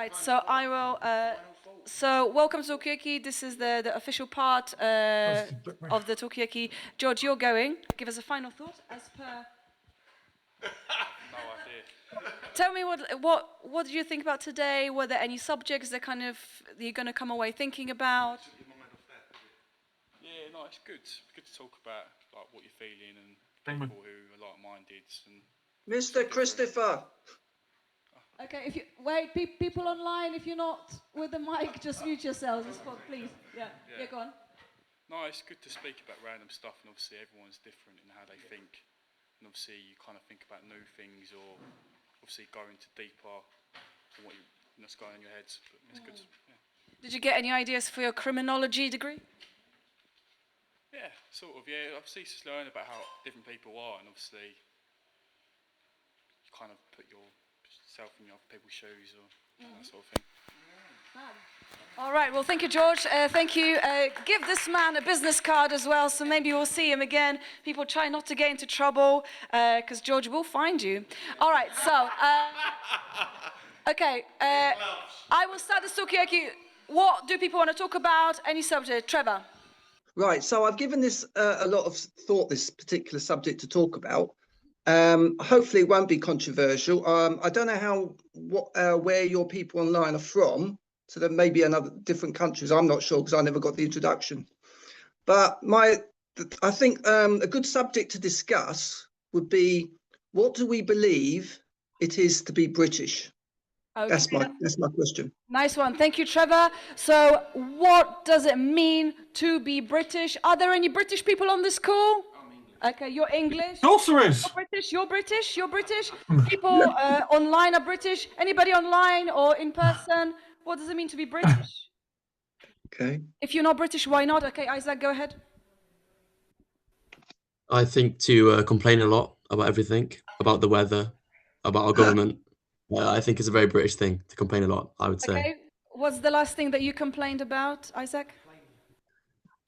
Right, so I will. So welcome to Talkaoke. This is the official part of the Talkaoke. George, you're going. Give us a final thought as per. No idea. Tell me what did you think about today? Were there any subjects that you're going to come away thinking about? Yeah, no, it's good. Good to talk about like what you're feeling and people who are like-minded and Mr. Christopher. Okay, if you wait, people online, if you're not with the mic, just mute yourselves, please. Yeah, go on. No, it's good to speak about random stuff, and obviously everyone's different in how they think, and obviously you kind of think about new things or obviously go into deeper on what's going on in your heads. But it's good. Yeah. Did you get any ideas for your criminology degree? Yeah, sort of. Yeah, obviously just learn about how different people are, and obviously you kind of put yourself in other people's shoes or that sort of thing. All right, well, thank you, George. Thank you. Give this man a business card as well, so maybe we'll see him again. People try not to get into trouble, because George will find you. All right, so, okay, I will start the Talkaoke. What do people want to talk about? Any subject? Trevor. Right, so I've given this a lot of thought, this particular subject to talk about. Hopefully it won't be controversial. I don't know where your people online are from, so there may be another different countries. I'm not sure because I never got the introduction. But I think a good subject to discuss would be, what do we believe it is to be British? Okay. That's my question. Nice one. Thank you, Trevor. So what does it mean to be British? Are there any British people on this call? Okay, you're English. Of course there is. You're British. People online are British. Anybody online or in person? What does it mean to be British? Okay. If you're not British, why not? Okay, Isaac, go ahead. I think to complain a lot about everything, about the weather, about our government. I think it's a very British thing to complain a lot, I would say. Okay, what's the last thing that you complained about, Isaac?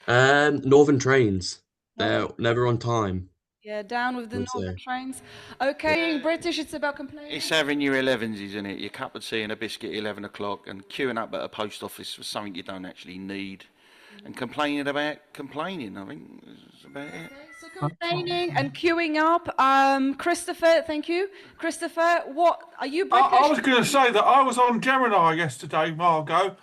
Northern trains. They're never on time. Yeah, down with the northern trains. Okay, being British, it's about complaining. It's having your 11s, isn't it? Your cup of tea and a biscuit at 11 o'clock and queuing up at a post office for something you don't actually need. And complaining about complaining, I think is about it. Okay, so complaining and queuing up. Christopher, thank you. Christopher, what are you British? I was going to say that I was on Gemini yesterday, Margot,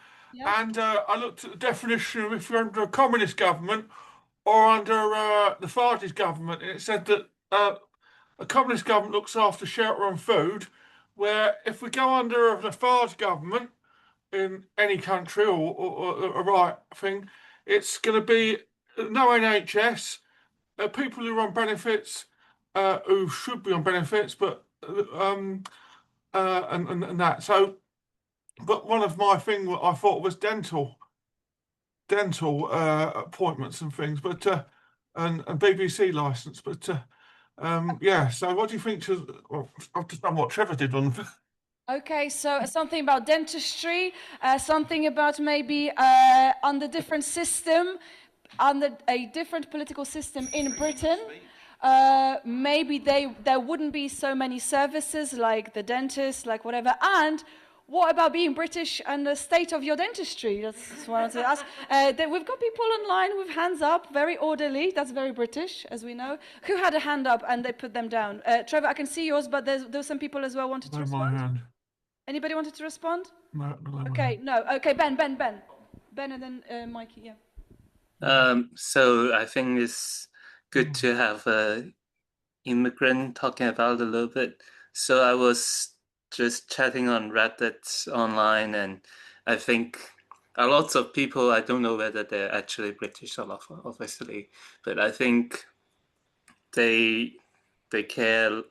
and I looked at the definition of if you're under a communist government or under the Farge's government, and it said that a communist government looks after shelter and food, where if we go under a Farge government in any country or a right thing, it's going to be no NHS, people who are on benefits, who should be on benefits, but and that. So, but one of my things I thought was dental appointments and things, but and BBC license, but yeah. So, what do you think? I've just done what Trevor did on. Okay, so something about dentistry, something about maybe under different system, under a different political system in Britain. Maybe there wouldn't be so many services like the dentist, like whatever. And what about being British and the state of your dentistry? That's what I wanted to ask. We've got people online with hands up, very orderly. That's very British, as we know. Who had a hand up and they put them down? Trevor, I can see yours, but there's some people as well wanted to respond. My hand. Anybody wanted to respond? No. Okay, no. Okay, Ben, and then Mikey. Yeah. So I think it's good to have an immigrant talking about it a little bit. So I was just chatting on Reddit online, and I think a lot of people, I don't know whether they're actually British or not, obviously, but I think they care.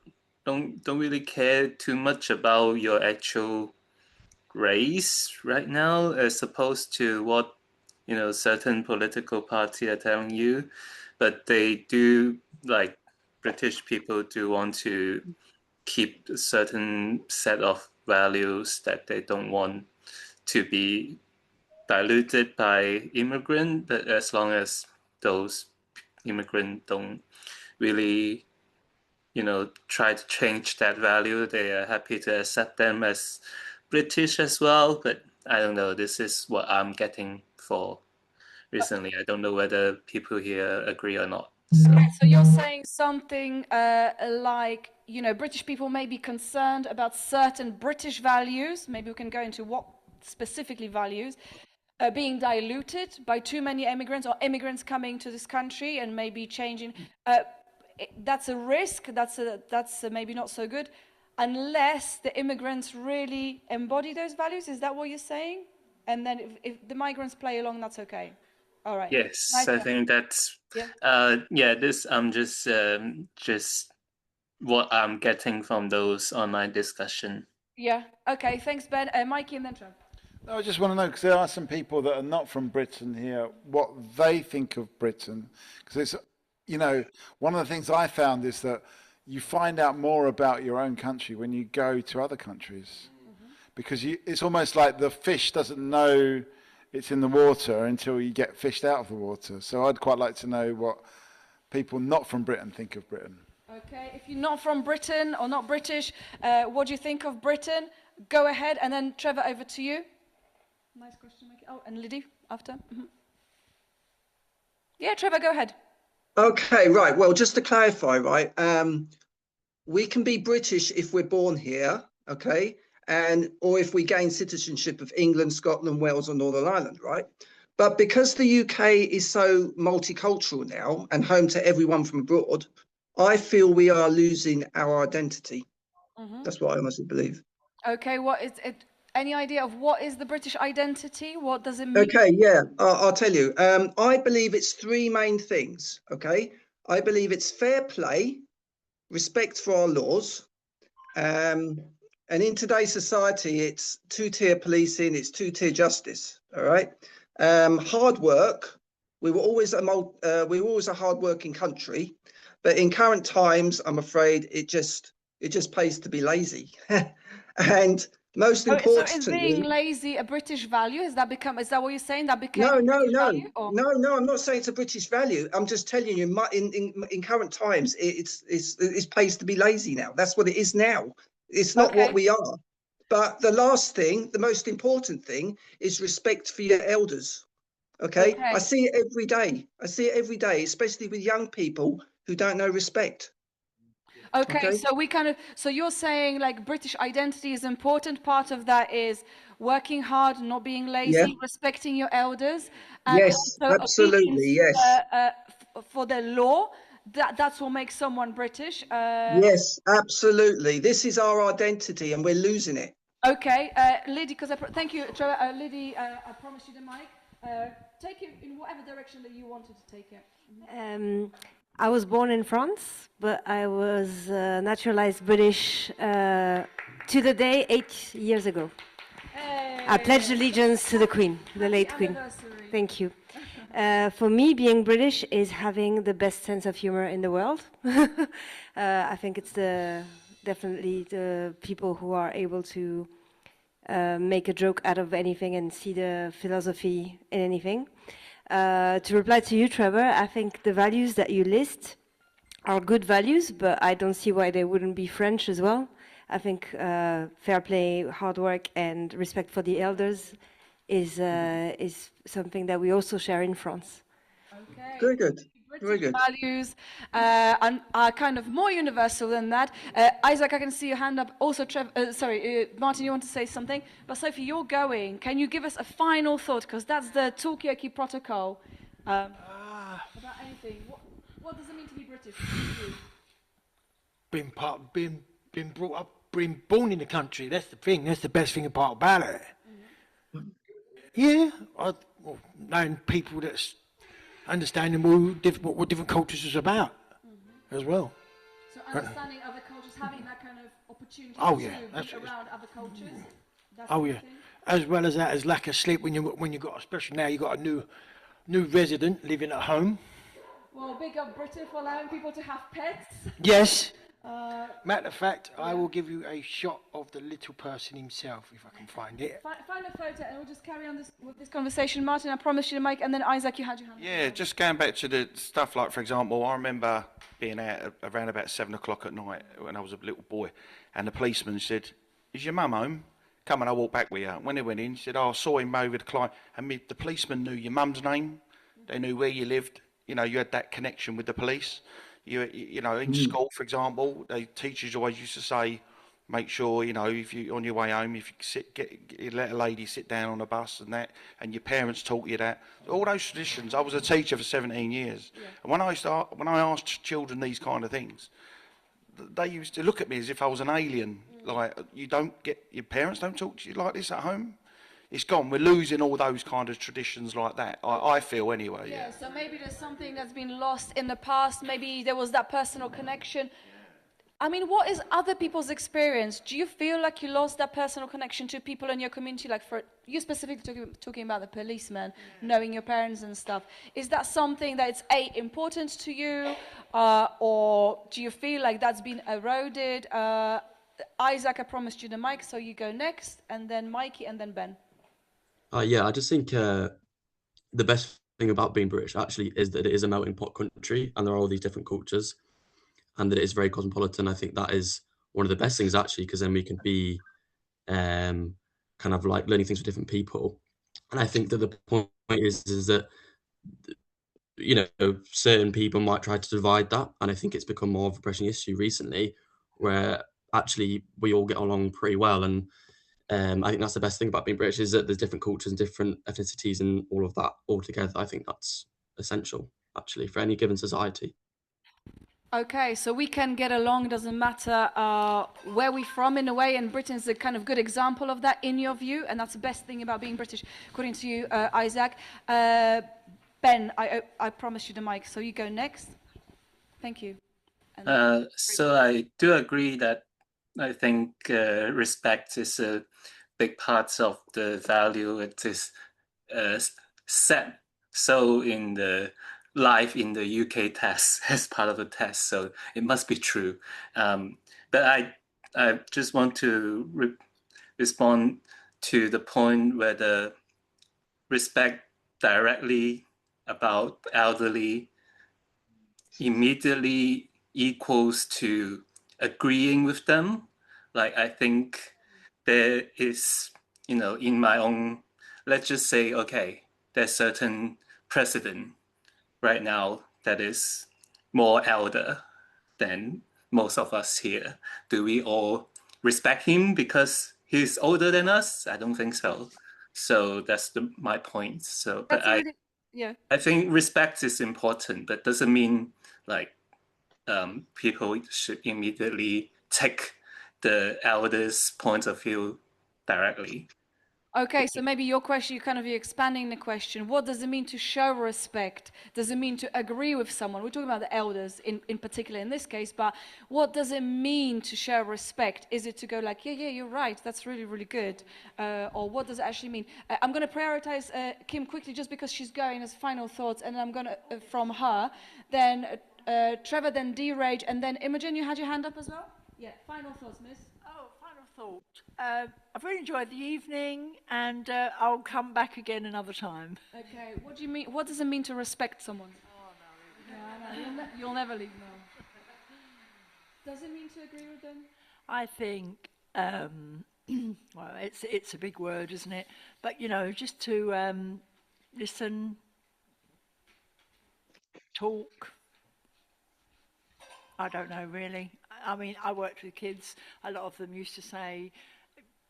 Don't really care too much about your actual race right now, as opposed to what certain political party are telling you, but they do, like British people do want to keep a certain set of values that they don't want to be diluted by immigrant, but as long as those immigrants don't really try to change that value, they are happy to accept them as British as well, but I don't know. This is what I'm getting for recently. I don't know whether people here agree or not. So. Okay, so you're saying something like, you know, British people may be concerned about certain British values. Maybe we can go into what specifically values being diluted by too many immigrants or immigrants coming to this country and maybe changing. That's a risk. That's maybe not so good, unless the immigrants really embody those values. Is that what you're saying? And then if the migrants play along, that's okay. All right. Yes, Nice I one. think that's this just what I'm getting from those online discussion. Yeah. Okay. Thanks, Ben. Mikey and then Trump. No, I just want to know, because there are some people that are not from Britain here, what they think of Britain. Because it's, you know, one of the things I found is that you find out more about your own country when you go to other countries. Because it's almost like the fish doesn't know it's in the water until you get fished out of the water. So I'd quite like to know what people not from Britain think of Britain. Okay, if you're not from Britain or not British, what do you think of Britain? Go ahead, and then Trevor, over to you. Nice question, Mikey. Oh, and Liddy after. Yeah, Trevor, go ahead. Okay, right. Well, just to clarify, right, we can be British if we're born here, okay, or if we gain citizenship of England, Scotland, Wales, or Northern Ireland, right? But because the UK is so multicultural now and home to everyone from abroad, I feel we are losing our identity. That's what I honestly believe. Okay, what is it? Any idea of what is the British identity? What does it mean? Okay, yeah, I'll tell you. I believe it's three main things, okay? I believe it's fair play, respect for our laws, and in today's society, it's two-tier policing, it's two-tier justice, all right? Hard work. We were always a hard-working country, but in current times, I'm afraid it just pays to be lazy. And most importantly, so is being lazy a British value? Is that what you're saying? That became a no, British value? Or? no. I'm not saying it's a British value. I'm just telling you, in current times, it pays to be lazy now. That's what it is now. It's not what we are. But the last thing, the most important thing, is respect for your elders. Okay? I see it every day. Especially with young people who don't know respect. Okay, so you're saying like British identity is important. Part of that is working hard, not being lazy, respecting your elders, and also absolutely, for the law. That's what makes someone British. Yes, absolutely. This is our identity, and we're losing it. Okay, Liddy, thank you, Trevor. Liddy, I promised you the mic. Take it in whatever direction that you wanted to take it. I was born in France, but I was naturalized British to the day 8 years ago. Hey. I pledged allegiance to the Queen, the late Queen. Thank you. For me, being British is having the best sense of humor in the world. I think it's definitely the people who are able to make a joke out of anything and see the philosophy in anything. To reply to you, Trevor, I think the values that you list are good values, but I don't see why they wouldn't be French as well. I think fair play, hard work, and respect for the elders is something that we also share in France. Okay. Very good. Very good. Values are kind of more universal than that. Isaac, I can see your hand up. Also, Martin, you want to say something? But Sophie, you're going. Can you give us a final thought? Because that's the Talkaoke protocol. About anything. What does it mean to be British? Being brought up, being born in the country. That's the thing. That's the best thing about it. Yeah, knowing people that's understanding what different cultures is about as well. So understanding other cultures, having that kind of opportunity to be around other cultures. That's as well as that, as lack of sleep when you got, especially now, you got a new resident living at home. Well, big up Britain for allowing people to have pets. Yes. Matter of fact, I will give you a shot of the little person himself if I can find it. Find a photo and we'll just carry on with this conversation. Martin, I promise you the mic, and then Isaac, you had your hand. Yeah, just going back to the stuff like, for example, I remember being out around about 7 o'clock at night when I was a little boy, and the policeman said, "Is your mum home? come and I walked back with her. When they went in, she said, "Oh, I saw him over the client." And the policeman knew your mum's name. They knew where you lived. You know, you had that connection with the police. You know, in school, for example, teachers always used to say, make sure, you know, if you on your way home, if you let a lady sit down on a bus and that, and your parents taught you that. All those traditions. I was a teacher for 17 years, and when I asked children these kind of things, they used to look at me as if I was an alien. Like, your parents don't talk to you like this at home. It's gone. We're losing all those kind of traditions like that. I feel anyway. Yeah. So maybe there's something that's been lost in the past. Maybe there was that personal connection. I mean, what is other people's experience? Do you feel like you lost that personal connection to people in your community? Like for you specifically talking about the policeman, knowing your parents and stuff. Is that something that's important to you, or do you feel like that's been eroded? Isaac, I promised you the mic, so you go next, and then Mikey, and then Ben. Yeah, I just think the best thing about being British actually is that it is a melting pot country, and there are all these different cultures, and that it is very cosmopolitan. I think that is one of the best things actually, because then we can be kind of like learning things from different people. And I think that the point is that, you know, certain people might try to divide that, and I think it's become more of a pressing issue recently, where actually we all get along pretty well. And I think that's the best thing about being British, is that there's different cultures and different ethnicities and all of that all together. I think that's essential actually for any given society. Okay, so we can get along, doesn't matter where we're from in a way, and Britain's a kind of good example of that in your view, and that's the best thing about being British, according to you, Isaac. Ben, I promised you the mic, so you go next. Thank you. So I do agree that I think respect is a big part of the value. It is set so in the live in the UK test as part of the test, so it must be true. But I just want to respond to the point where the respect directly about elderly immediately equals to agreeing with them. Like, I think there is, you know, in my own, let's just say, okay, there's certain president right now that is more elder than most of us here. Do we all respect him because he's older than us? I don't think so. So that's my point. So, but I think respect is important, but doesn't mean like people should immediately take the elders' point of view directly. Okay, so maybe your question, you're expanding the question. What does it mean to show respect? Does it mean to agree with someone? We're talking about the elders in particular in this case, but what does it mean to show respect? Is it to go like, yeah, you're right, that's really, really good? Or what does it actually mean? I'm going to prioritize Kim quickly just because she's going as final thoughts, and I'm going to, from her, then Trevor, then D-Rage, and then Imogen, you had your hand up as well? Yeah, final thoughts, miss. Final thought. I've really enjoyed the evening, and I'll come back again another time. Okay, what do you mean? What does it mean to respect someone? Oh, no. You'll never leave, no. Does it mean to agree with them? I think, well, it's a big word, isn't it? But, you know, just to listen, talk. I don't know, really. I mean, I worked with kids. A lot of them used to say,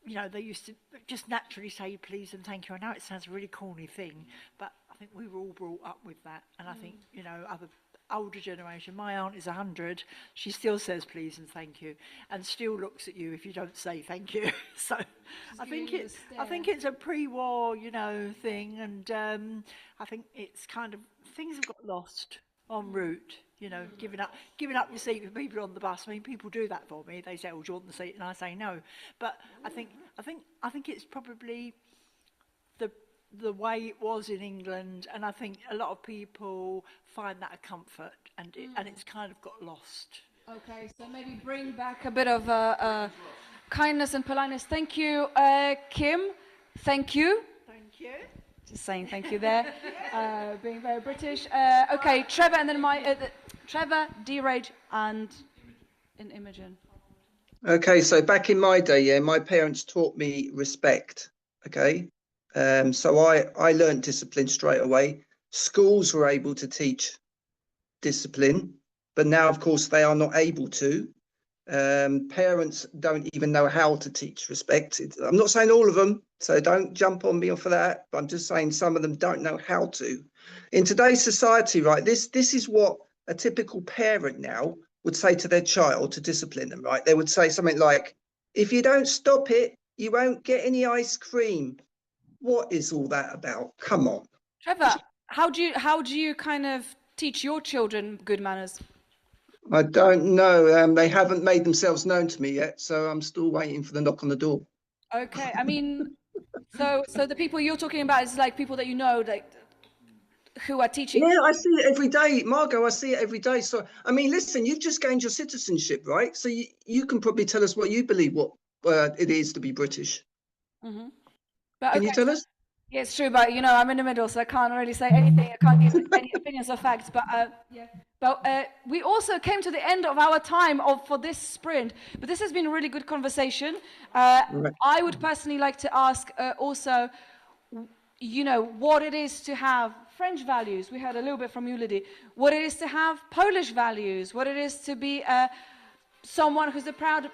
you know, they used to just naturally say please and thank you. I know it sounds a really corny thing, but I think we were all brought up with that. And I think, you know, other older generation, my aunt is 100, she still says please and thank you, and still looks at you if you don't say thank you. So I think it's a pre-war, you know, thing, and I think it's kind of, things have got lost en route. You know, giving up your seat for people on the bus. I mean, people do that for me. They say, "Oh, do you want the seat?" And I say no. But I think it's probably the way it was in England, and I think a lot of people find that a comfort, and it's kind of got lost. Okay, so maybe bring back a bit of kindness and politeness. Thank you, Kim. Thank you. Thank you. Just saying thank you there, being very British. Okay, Trevor, and then Trevor, D-Rage, and Imogen. Okay, so back in my day, yeah, my parents taught me respect. Okay, so I learned discipline straight away. Schools were able to teach discipline, but now, of course, they are not able to. Parents don't even know how to teach respect. I'm not saying all of them, so don't jump on me for that. But I'm just saying some of them don't know how to. In today's society, right, this is what a typical parent now would say to their child to discipline them, right? They would say something like, if you don't stop it, you won't get any ice cream. What is all that about? Come on. Trevor, how do you kind of teach your children good manners? I don't know. They haven't made themselves known to me yet, so I'm still waiting for the knock on the door. Okay, I mean, so the people you're talking about is like people that you know, like who are teaching. Yeah, I see it every day, Margot. I see it every day. So, I mean, listen, you've just gained your citizenship, right? So you can probably tell us what you believe what it is to be British. Mm-hmm. But Can you tell us? Yeah, it's true, but you know, I'm in the middle, so I can't really say anything. I can't give any opinions or facts. But yeah. But we also came to the end of our time for this sprint. But this has been a really good conversation. Right. I would personally like to ask also, you know, what it is to have French values. We heard a little bit from you, Lydie. What it is to have Polish values. What it is to be someone who's a proud,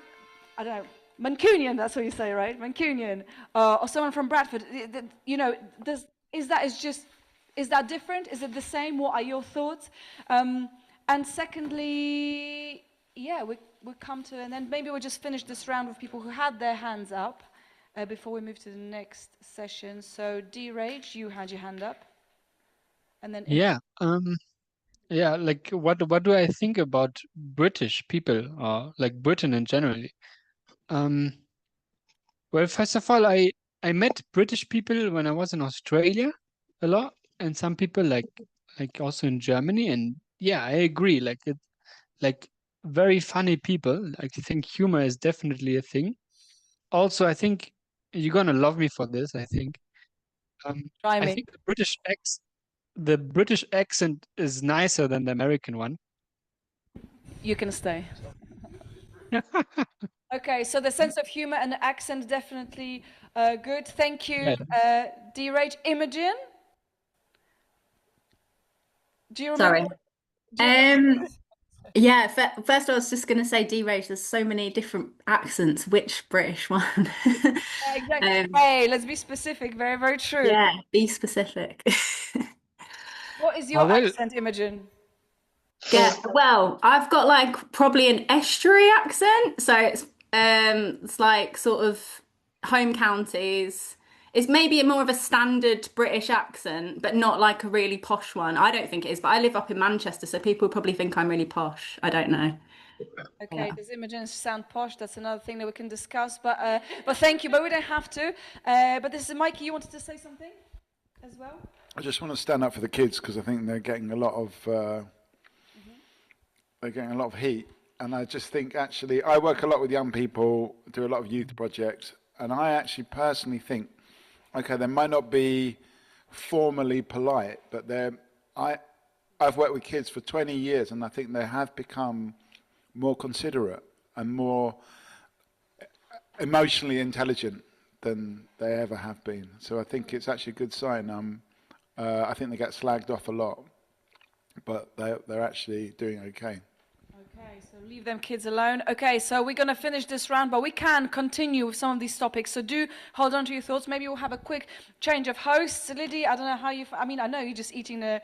I don't know, Mancunian, that's what you say, right? Mancunian, or someone from Bradford. You know, is that different? Is it the same? What are your thoughts? And secondly, yeah, we come to, and then maybe we'll just finish this round with people who had their hands up before we move to the next session. So, D-Rage, you had your hand up, and then yeah, like what do I think about British people or like Britain in general? Well, first of all, I met British people when I was in Australia a lot, and some people like also in Germany, and yeah, I agree. Like very funny people. Like I think humor is definitely a thing. Also, I think you're gonna love me for this. I think. Try I me. think the British accent is nicer than the American one. You can stay. Okay, so the sense of humor and the accent definitely good. Thank you, D-Rage. Imogen? Do you remember? Sorry. Yeah, first I was just going to say D-Rage, there's so many different accents. Which British one? Exactly. Hey, let's be specific. Very, very true. Yeah, be specific. What is your accent, Imogen? Yeah, well, I've got like probably an estuary accent, so it's like sort of home counties. It's maybe more of a standard British accent, but not like a really posh one. I don't think it is, but I live up in Manchester, so people probably think I'm really posh. I don't know. Okay, does Imogen sound posh? That's another thing that we can discuss. But thank you. But we don't have to. But this is Mikey. You wanted to say something as well? I just want to stand up for the kids because I think they're getting a lot of heat. And I just think actually I work a lot with young people, do a lot of youth projects, and I actually personally think, okay, they might not be formally polite, but I've worked with kids for 20 years, and I think they have become more considerate and more emotionally intelligent than they ever have been. So I think it's actually a good sign. I think they get slagged off a lot, but they're actually doing okay. Okay, so leave them kids alone. Okay, so we're going to finish this round, but we can continue with some of these topics. So do hold on to your thoughts. Maybe we'll have a quick change of hosts. Lydie, I don't know how you... I mean, I know you're just eating the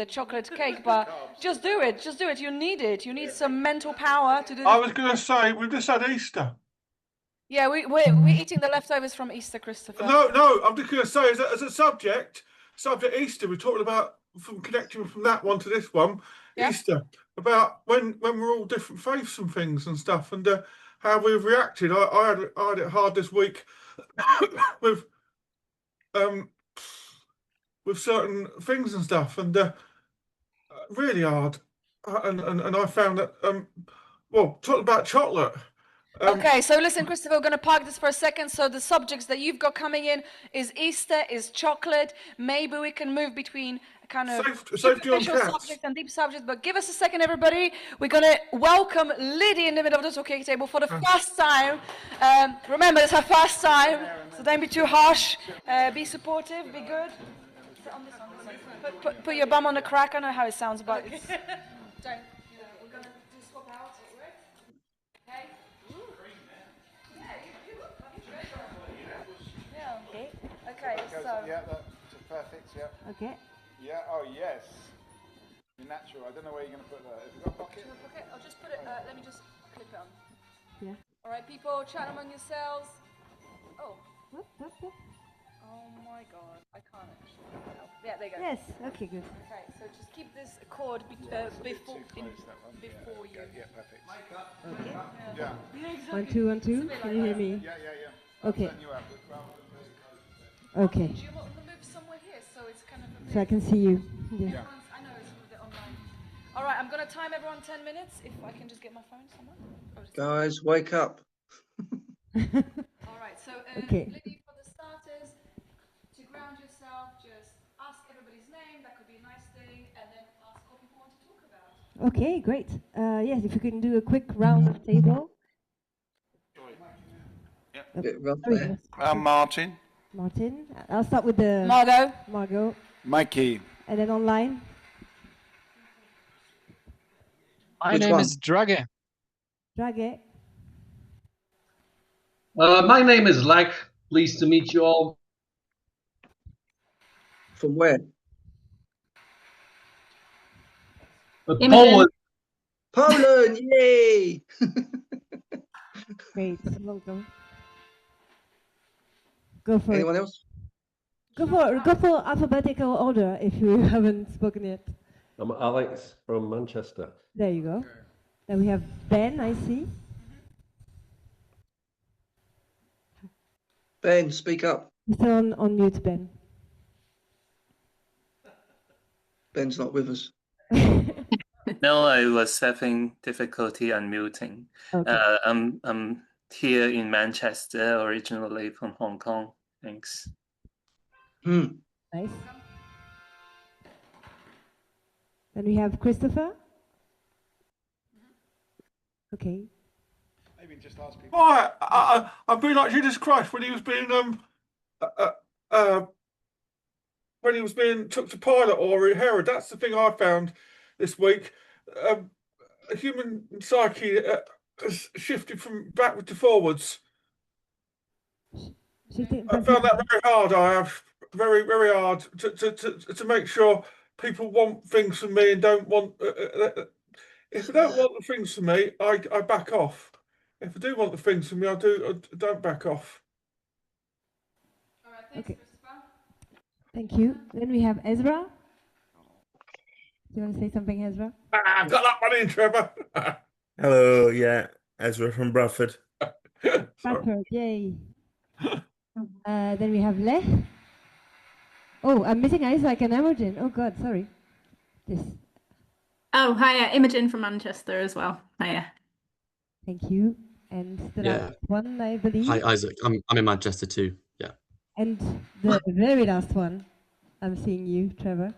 chocolate cake, but just do it. Just do it. You need it. You need some mental power to do I was going to say, we've just had Easter. Yeah, we're eating the leftovers from Easter, Christopher. No, I'm just going to say, as a subject Easter, we talked about connecting from that one to this one, yeah. Easter, about when we're all different faiths and things and stuff, and how we've reacted. I had it hard this week with certain things and stuff, and really hard. And I found that well, talking about chocolate, Okay, so listen, Christopher, we're going to park this for a second. So the subjects that you've got coming in is Easter, is chocolate. Maybe we can move between kind of safety on superficial cats. subjects and deep subjects. But give us a second, everybody. We're going to welcome Liddy in the middle of the Talkaoke table for the first time. Remember, it's her first time, so don't be too harsh. Be supportive, be good. Sit on this one. Put your bum on the crack. I know how it sounds, but it's... Don't. We're going to swap out. Okay. Okay, so... Yeah, that's perfect, yeah. Okay. Yeah, oh yes. You're natural. I don't know where you're going to put that. Have you got a pocket? Okay, I'll just put it, let me just clip it on. Yeah. All right, people, chat among yourselves. Oh. What? Oh my God, I can't actually. Yeah, there you go. Yes, okay, good. Okay, so just keep this cord before you. Yeah, perfect. Okay. Yeah. 1, 2, 1, 2. Can you hear me? Yeah. Okay. I'll turn you up. Okay. Do you want to move somewhere here so it's kind of a bit... So I can see you. Yes. I know it's a bit online. All right, I'm going to time everyone 10 minutes. If I can just get my phone somewhere. Guys, wake up. All right, so Okay. Liddy, for the starters, to ground yourself, just ask everybody's name. That could be a nice thing, and then ask what people want to talk about. Okay, great. Yes, if you can do a quick round of table. A bit rough Sorry, there. Martin. Martin. I'll start with the... Margot. Mikey. And then online. My name is Drage. Drage. My name is Lack. Pleased to meet you all. From where? Poland. Poland, yay! Great, welcome. Go for Anyone it. else? Go for alphabetical order if you haven't spoken yet. I'm Alex from Manchester. There you go. Then we have Ben, I see. Ben, speak up. You're still on mute, Ben. Ben's not with us. No, I was having difficulty unmuting. Okay. I'm here in Manchester, originally from Hong Kong. Thanks. Nice. Then we have Christopher. Okay. Maybe just ask people. I've been like Jesus Christ when he was being took to Pilate or Herod. That's the thing I found this week. A human psyche has shifted from backwards to forwards. I found that very hard. I have very, very hard to make sure people want things from me and don't want. If they don't want the things from me, I back off. If I do want the things from me, I don't back off. All right, thanks, Christopher. Thank you. Then we have Ezra. Do you want to say something, Ezra? I've got that one in, Trevor. Hello, yeah, Ezra from Bradford. Bradford, yay. Then we have Lech. Oh, I'm missing Isaac and Imogen. Oh God, sorry. This. Oh, hiya, Imogen from Manchester as well. Hiya. Thank you. And the last one, I believe. Hi, Isaac. I'm in Manchester too. Yeah. And the very last one, I'm seeing you, Trevor.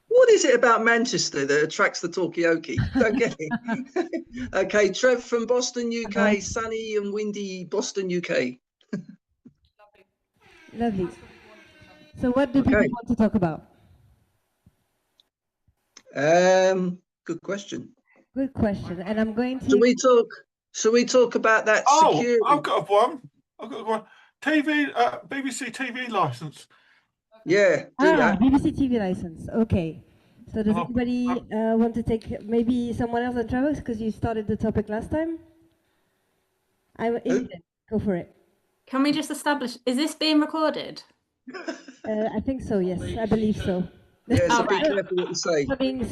What is it about Manchester that attracts the Talkaoke? Don't get it. Okay, Trev from Boston, UK, sunny and windy Boston, UK. Lovely. So what do people want to talk about? Good question. Good question. And I'm going to... Should we talk about that security? I've got one. TV, BBC TV license. Yeah, do that. BBC TV license. Okay. So does anybody want to take maybe someone else on Trevor because you started the topic last time? Go for it. Can we just establish, is this being recorded? I think so, yes. I believe so. Yeah, so be careful what you say.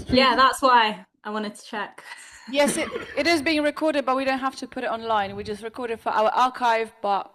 Yeah, that's why I wanted to check. Yes, it is being recorded, but we don't have to put it online. We just record it for our archive, but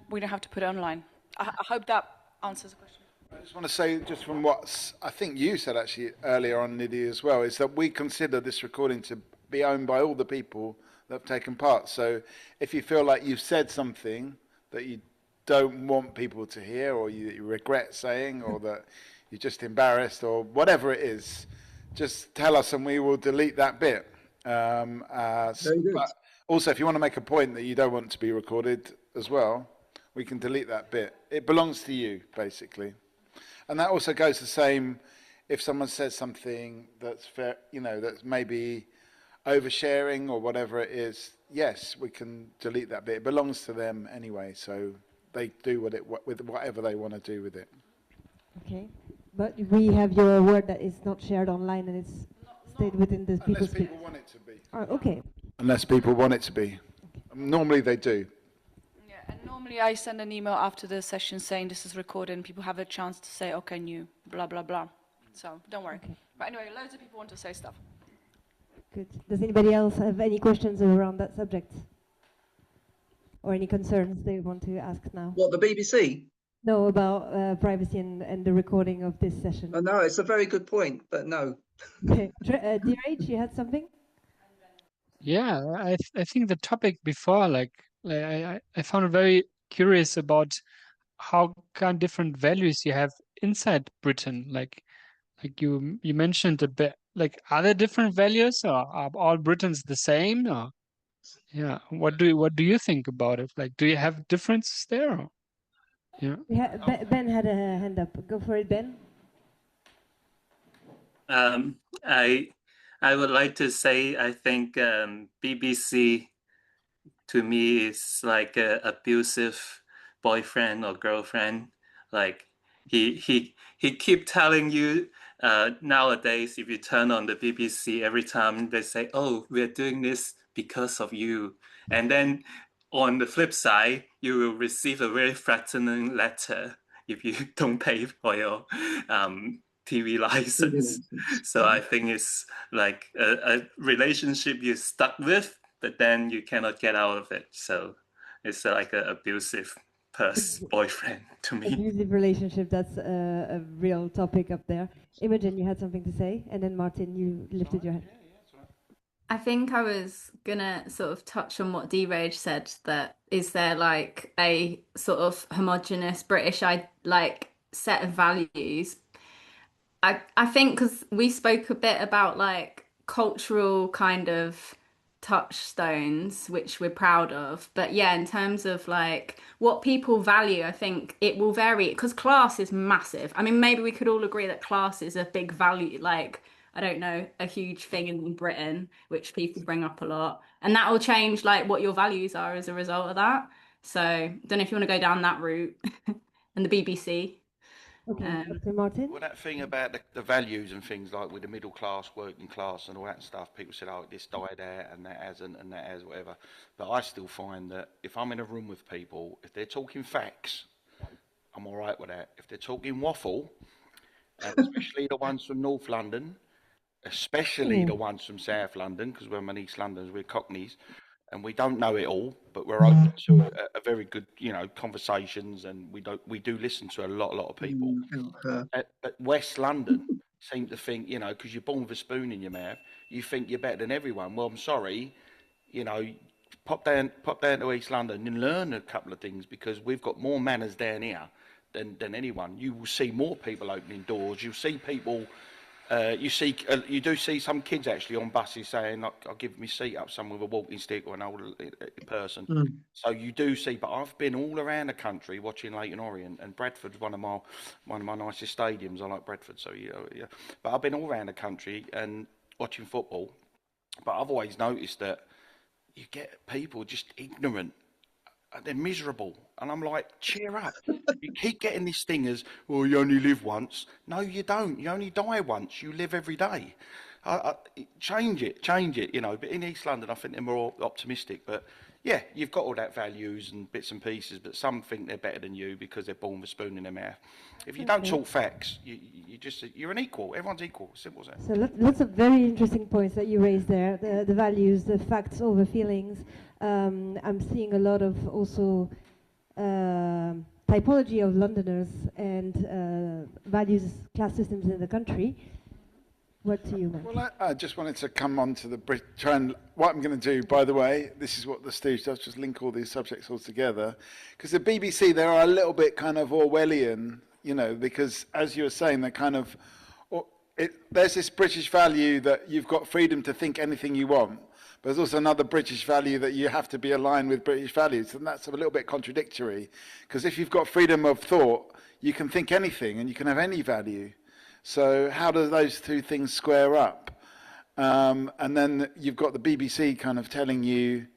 we don't have to put it online. I hope that answers the question. I just want to say, just from what I think you said actually earlier on, Liddy, as well, is that we consider this recording to be owned by all the people that have taken part. So if you feel like you've said something that you don't want people to hear, or you regret saying, or that you're just embarrassed, or whatever it is, just tell us and we will delete that bit. Very good. But also, if you want to make a point that you don't want to be recorded as well, we can delete that bit. It belongs to you, basically. And that also goes the same if someone says something that's fair, you know, that's maybe oversharing or whatever it is. Yes, we can delete that bit. It belongs to them anyway, so they do with whatever they want to do with it. Okay, but we have your word that is not shared online and it's stayed within the people's speech. Unless people want it to be. Okay. Unless people want it to be. Normally they do. Yeah, and normally I send an email after the session saying this is recorded and people have a chance to say, okay, new, blah, blah, blah. So don't worry. Okay. But anyway, loads of people want to say stuff. Good. Does anybody else have any questions around that subject? Or any concerns they want to ask now? What, the BBC? No, about privacy and the recording of this session. Oh, no, it's a very good point, but no. Okay. DRH, you had something? Yeah, I think the topic before, I found it very curious about how kind of different values you have inside Britain. Like you mentioned a bit. Like, are there different values, or are all Britons the same? Or yeah, what do you think about it? Like, do you have differences there? Or? Yeah. Ben had a hand up. Go for it, Ben. I would like to say I think BBC to me is like a abusive boyfriend or girlfriend. Like he keep telling you nowadays, if you turn on the BBC, every time they say, "Oh, we're doing this because of you," and then on the flip side, you will receive a very threatening letter if you don't pay for your TV license. So I think it's like a relationship you're stuck with, but then you cannot get out of it. So it's like an abusive boyfriend to me. Abusive relationship, that's a real topic up there. Imogen, you had something to say, and then Martin, you lifted your hand. I think I was gonna sort of touch on what D-Rage said, that is there like a sort of homogenous British set of values. I think because we spoke a bit about like cultural kind of touchstones, which we're proud of. But yeah, in terms of like what people value, I think it will vary because class is massive. I mean, maybe we could all agree that class is a big value, like, I don't know, a huge thing in Britain, which people bring up a lot. And that will change like what your values are as a result of that. So I don't know if you want to go down that route and the BBC. Okay, Dr. Martin? Well, that thing about the values and things like with the middle class, working class and all that stuff, people said, oh, this died out and that hasn't and that has, whatever. But I still find that if I'm in a room with people, if they're talking facts, I'm all right with that. If they're talking waffle, especially the ones from North London, especially the ones from South London, because we're East Londoners, we're Cockneys, and we don't know it all, but we're open to a very good, conversations, and we do listen to a lot of people. But West London seem to think, because you're born with a spoon in your mouth, you think you're better than everyone. Well, I'm sorry, pop down to East London and learn a couple of things, because we've got more manners down here than anyone. You will see more people opening doors. You'll see people. You do see some kids actually on buses saying, "I'll give my seat up," someone with a walking stick or an older person. So you do see. But I've been all around the country watching Leyton Orient, and Bradford's one of my nicest stadiums. I like Bradford, so yeah. But I've been all around the country and watching football. But I've always noticed that you get people just ignorant. They're miserable, and I'm like, cheer up. You keep getting this thing as, well, you only live once. No, you don't. You only die once. You live every day. Change it. But in East London, I think they're more optimistic. But yeah, you've got all that values and bits and pieces, but some think they're better than you because they're born with a spoon in their mouth. If you don't talk facts, you're an equal. Everyone's equal. Simple as that. So lots of very interesting points that you raised there. The values, the facts over feelings. I'm seeing a lot of also typology of Londoners and values class systems in the country. Word to you, Matt. Well, I just wanted to come on to the what I'm going to do, by the way, this is what the Stooge does, just link all these subjects all together. Because the BBC, they are a little bit kind of Orwellian, you know, because as you were saying, they're kind of, there's this British value that you've got freedom to think anything you want. But there's also another British value that you have to be aligned with British values. And that's a little bit contradictory. Because if you've got freedom of thought, you can think anything and you can have any value. So how do those two things square up? And then you've got the BBC kind of telling you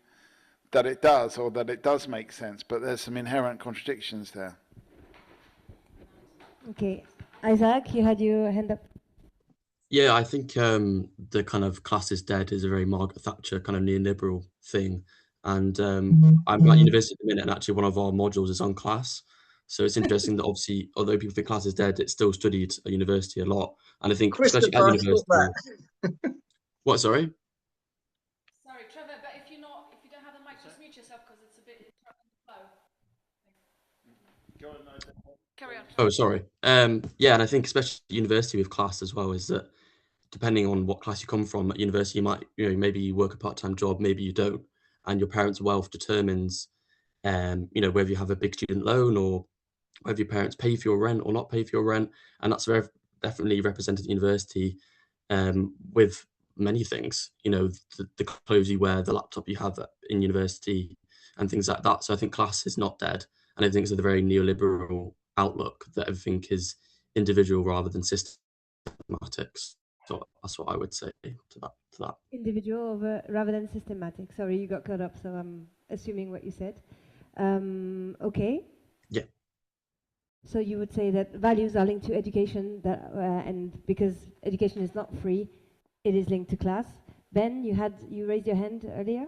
that it does, or that it does make sense, but there's some inherent contradictions there. Okay. Isaac, you had your hand up. Yeah, I think the kind of class is dead is a very Margaret Thatcher kind of neoliberal thing. And I'm at university at the minute, and actually one of our modules is on class. So it's interesting that obviously, although people think class is dead, it's still studied at university a lot. And I think, especially at university. What, sorry? Sorry, Trevor, but if you don't have the mic, just mute yourself because it's a bit low. Carry on. Oh, sorry. Yeah, and I think especially at university with class as well is that depending on what class you come from at university, you might, maybe you work a part-time job, maybe you don't, and your parents' wealth determines, whether you have a big student loan or whether your parents pay for your rent or not pay for your rent, and that's very definitely represented at university with many things. The clothes you wear, the laptop you have in university, and things like that. So I think class is not dead, and I think it's a very neoliberal outlook that everything is individual rather than systematic. So that's what I would say to that. Individual rather than systematic. Sorry, you got cut up, so I'm assuming what you said. Okay. Yeah. So you would say that values are linked to education, and because education is not free, it is linked to class. Ben, you raised your hand earlier.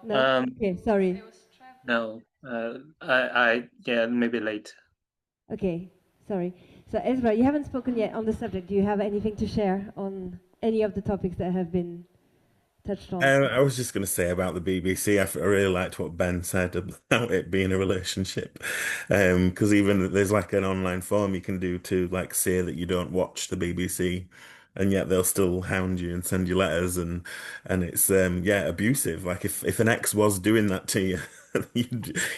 No. Okay, sorry. No. Maybe late. Okay, sorry. So Ezra, you haven't spoken yet on the subject. Do you have anything to share on any of the topics that have been touched on? I was just going to say about the BBC. I really liked what Ben said about it being a relationship, because even there's like an online form you can do to like say that you don't watch the BBC, and yet they'll still hound you and send you letters, and it's abusive. Like if an ex was doing that to you,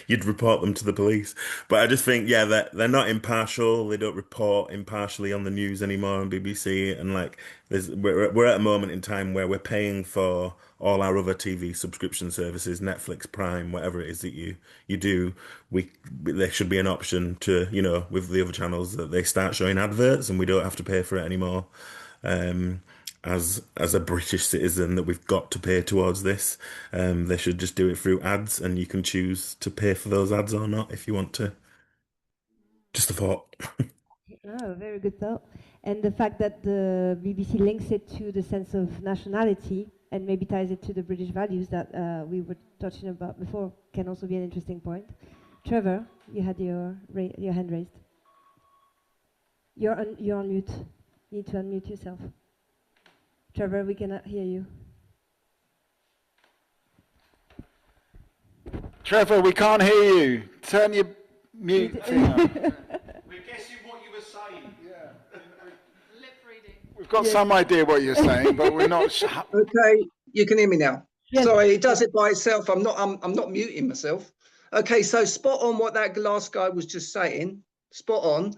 you'd report them to the police. But I just think that they're not impartial. They don't report impartially on the news anymore on BBC, and like we're at a moment in time where we're paying for all our other TV subscription services, Netflix, Prime, whatever it is that you do. There should be an option to, with the other channels, that they start showing adverts and we don't have to pay for it anymore. As a British citizen, that we've got to pay towards this. They should just do it through ads, and you can choose to pay for those ads or not if you want to. Just a thought. Oh, very good thought. And the fact that the BBC links it to the sense of nationality and maybe ties it to the British values that we were touching about before can also be an interesting point. Trevor, you had your hand raised. You're on mute. You need to unmute yourself. Trevor, we cannot hear you. Trevor, we can't hear you. Turn your mute thing on. We're guessing what you were saying. Yeah. Lip reading. We've got some idea what you're saying, but we're not. Okay, you can hear me now. Yes. Sorry, it does it by itself. I'm not muting myself. Okay, so spot on what that last guy was just saying. Spot on.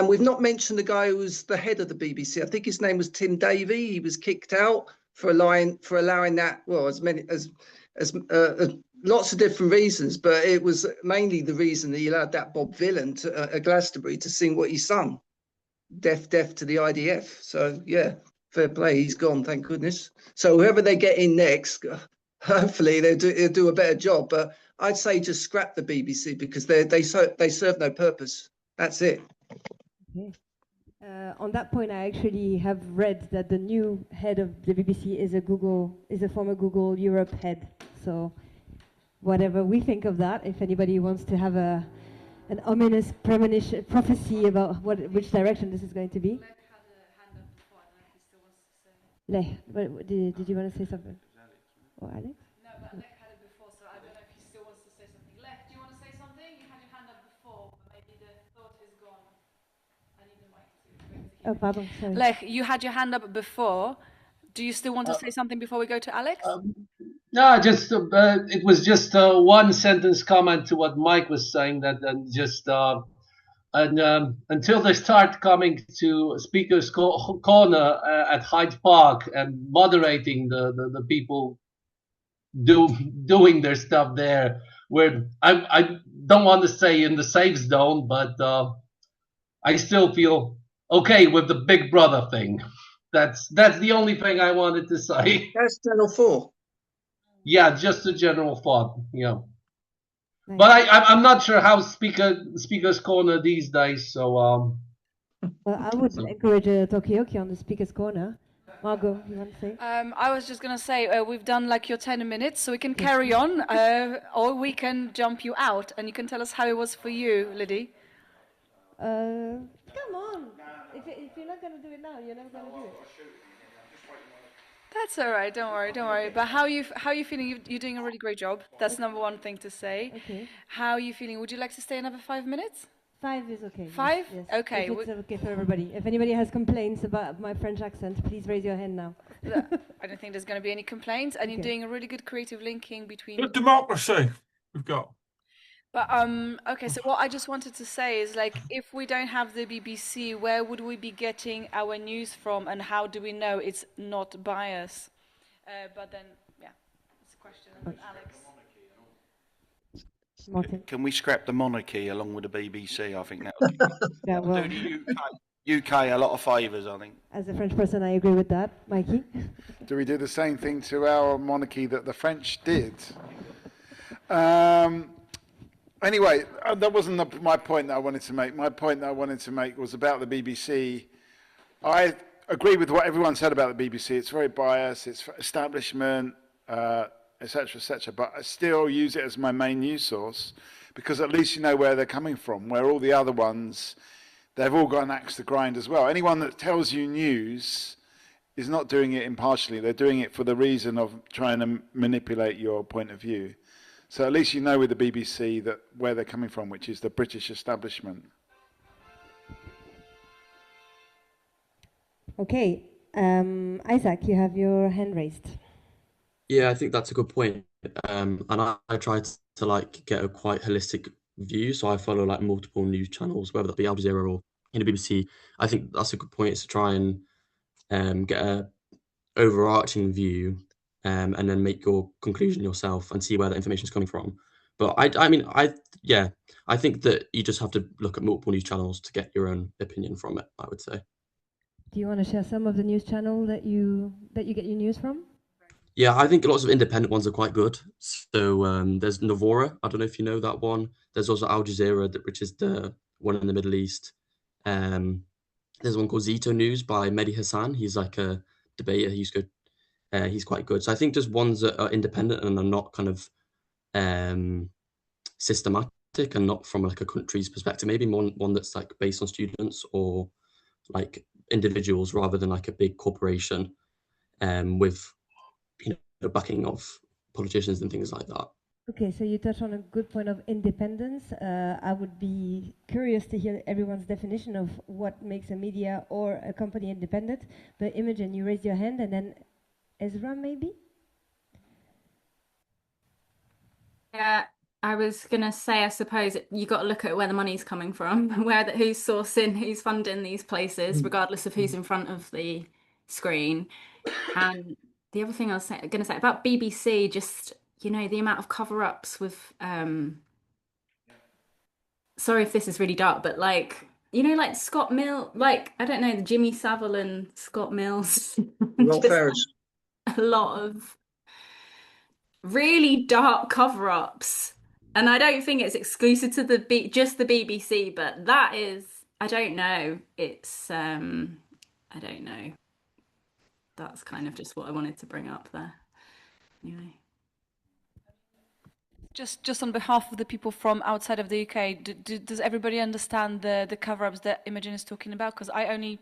We've not mentioned the guy who was the head of the BBC. I think his name was Tim Davie. He was kicked out for allowing that. Well, as lots of different reasons, but it was mainly the reason that he allowed that Bob Villan at Glastonbury to sing what he sung, "Deaf to the IDF." So yeah, fair play. He's gone, thank goodness. So whoever they get in next, hopefully they'll do a better job. But I'd say just scrap the BBC because they serve no purpose. That's it. Okay. On that point, I actually have read that the new head of the BBC is a former Google Europe head. So whatever we think of that, if anybody wants to have an ominous prophecy about which direction this is going to be. Lech, did you want to say something? Or Alex? No, but Lech had it before, so I don't know if he still wants to say something. Lech, do you want to say something? You had your hand up before, but maybe the thought is gone. I need the mic to Oh, pardon, sorry. Lech, you had your hand up before. Do you still want to say something before we go to Alex? No, just it was just one sentence comment to what Mike was saying. That just until they start coming to Speaker's Corner at Hyde Park and moderating the people doing their stuff there, where I don't want to say in the safe zone, but I still feel okay with the Big Brother thing. That's the only thing I wanted to say. That's Channel 4. Yeah, just a general thought. Yeah. Nice. But I'm not sure how Speaker's Corner these days. So Well, I would encourage Talkaoke on the Speaker's Corner. Margot, you want to say? I was just going to say, we've done like your 10 minutes, so we can carry on, or we can jump you out, and you can tell us how it was for you, Liddy. Come on. If you're not going to do it now, you're never going to do it. That's all right. Don't worry. But how are you feeling? You're doing a really great job. That's number one thing to say. Okay. How are you feeling? Would you like to stay another 5 minutes? 5 is okay. 5? Yes. Okay. If it's okay for everybody. If anybody has complaints about my French accent, please raise your hand now. I don't think there's going to be any complaints, and you're doing a really good creative linking between. Good democracy we've got. But okay, so what I just wanted to say is, like, if we don't have the BBC, where would we be getting our news from, and how do we know it's not biased? But then, yeah, it's a question. Alex. Martin. Can we scrap the monarchy along with the BBC? I think that would Yeah, well, do the UK a lot of favours, I think. as a French person, I agree with that. Mikey? Do we do the same thing to our monarchy that the French did? Anyway, that wasn't my point that I wanted to make. My point that I wanted to make was about the BBC. I agree with what everyone said about the BBC. It's very biased, it's establishment, etc., etc. But I still use it as my main news source because at least you know where they're coming from, where all the other ones, they've all got an axe to grind as well. Anyone that tells you news is not doing it impartially. They're doing it for the reason of trying to manipulate your point of view. So at least you know with the BBC that where they're coming from, which is the British establishment. Okay. Isaac, you have your hand raised. Yeah, I think that's a good point. And I try to like get a quite holistic view. So I follow like multiple news channels, whether that be Al Jazeera or the BBC. I think that's a good point, is to try and get a overarching view, and then make your conclusion yourself and see where that information is coming from. But I think that you just have to look at multiple news channels to get your own opinion from it, I would say. Do you want to share some of the news channel that you get your news from? Yeah, I think lots of independent ones are quite good. So there's Novora. I don't know if you know that one. There's also Al Jazeera, which is the one in the Middle East. There's one called Zito News by Mehdi Hassan. He's like a debater. He's good. He's quite good. So I think just ones that are independent and are not kind of systematic and not from like a country's perspective. Maybe one that's like based on students or like individuals rather than like a big corporation with the backing of politicians and things like that. Okay, so you touched on a good point of independence. I would be curious to hear everyone's definition of what makes a media or a company independent. But Imogen, you raised your hand, and then Ezra, maybe? Yeah, I was gonna say, I suppose you got to look at where the money's coming from, who's sourcing, who's funding these places, regardless of who's in front of the screen. And the other thing I was going to say about BBC, just, you know, the amount of cover-ups with, sorry if this is really dark, but like, you know, like Scott Mill, like, I don't know, the Jimmy Savile and Scott Mills. A lot of really dark cover-ups. And I don't think it's exclusive to just the BBC, but that is, I don't know. It's, I don't know. That's kind of just what I wanted to bring up there. Anyway. Just on behalf of the people from outside of the UK, does everybody understand the cover-ups that Imogen is talking about? Because I only